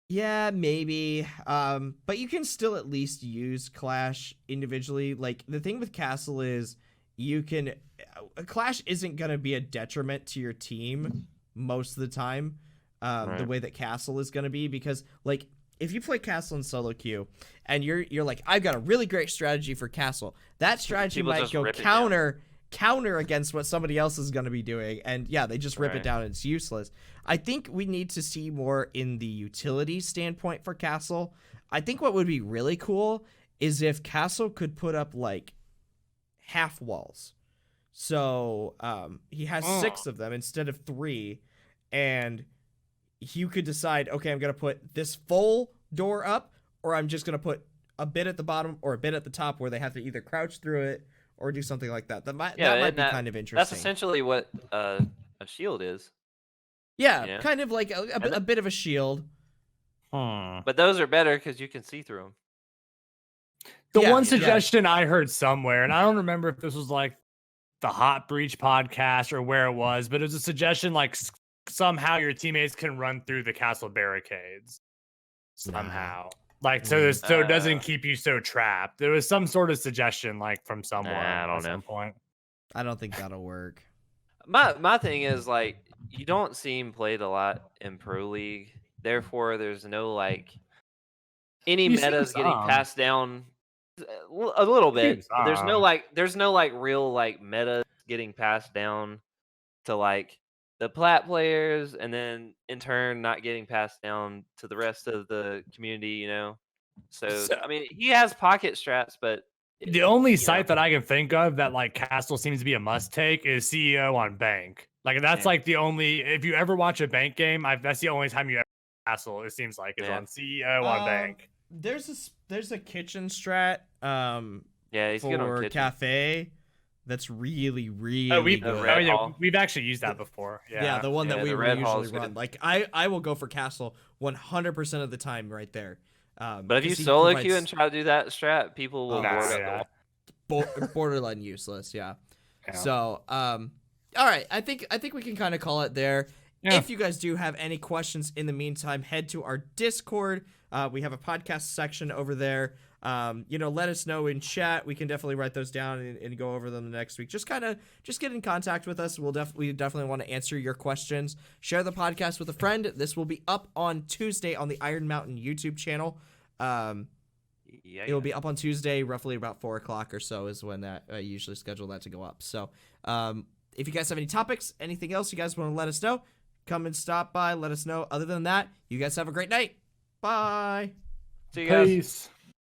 yeah, maybe. But you can still at least use Clash individually. Like, the thing with Castle is you can Clash isn't going to be a detriment to your team most of the time. The way that Castle is going to be, because like if you play Castle in solo queue and you're like, I've got a really great strategy for Castle, that strategy People might just go rip it down. counter against what somebody else is going to be doing, and yeah, they just rip it Right. down and it's useless. I think we need to see more in the utility standpoint for Castle. I think what would be really cool is if Castle could put up like half walls. So he has 6 of them instead of 3, and you could decide, okay, I'm going to put this full door up, or I'm just going to put a bit at the bottom or a bit at the top where they have to either crouch through it or do something like that. That might be kind of interesting. That's essentially what a shield is. Yeah, you know? kind of like a bit of a shield. But those are better because you can see through them. The Yeah, one yeah. suggestion I heard somewhere, and I don't remember if this was like the Hot Breach podcast or where it was, but it was a suggestion like somehow your teammates can run through the castle barricades somehow. Like so it doesn't keep you so trapped. There was some sort of suggestion like from someone I don't at some know. point. I don't think that'll work. My thing is like you don't see him played a lot in Pro League. Therefore, there's no like any You see metas getting some. passed down a little bit. see But there's no some. real like meta getting passed down to like the plat players, and then in turn not getting passed down to the rest of the community. You know, so I mean he has pocket strats, but The only site that I can think of that like Castle seems to be a must take is CEO on Bank. Like that's like the only, if you ever watch a Bank game, that's the only time you ever Castle. It seems like is on CEO on Bank. There's a kitchen strat he's good on for kitchen. cafe that's really Red we've actually used that before. Yeah, the one that we the Red Hall usually is run. good. Like I will go for Castle 100% of the time right there. But if you because he solo provides queue and try to do that strat, people will board up the borderline useless. Yeah. Yeah. So all right, I think we can kind of call it there. Yeah. If you guys do have any questions in the meantime, head to our Discord. We have a podcast section over there. Let us know in chat. We can definitely write those down and go over them the next week. Just get in contact with us. We definitely want to answer your questions. Share the podcast with a friend. This will be up on Tuesday on the Iron Mountain YouTube channel. It will be up on Tuesday, roughly about 4:00 or so is when that I usually schedule that to go up. So, if you guys have any topics, anything else you guys want to let us know, come and stop by. Let us know. Other than that, you guys have a great night. Bye. See you guys. Peace.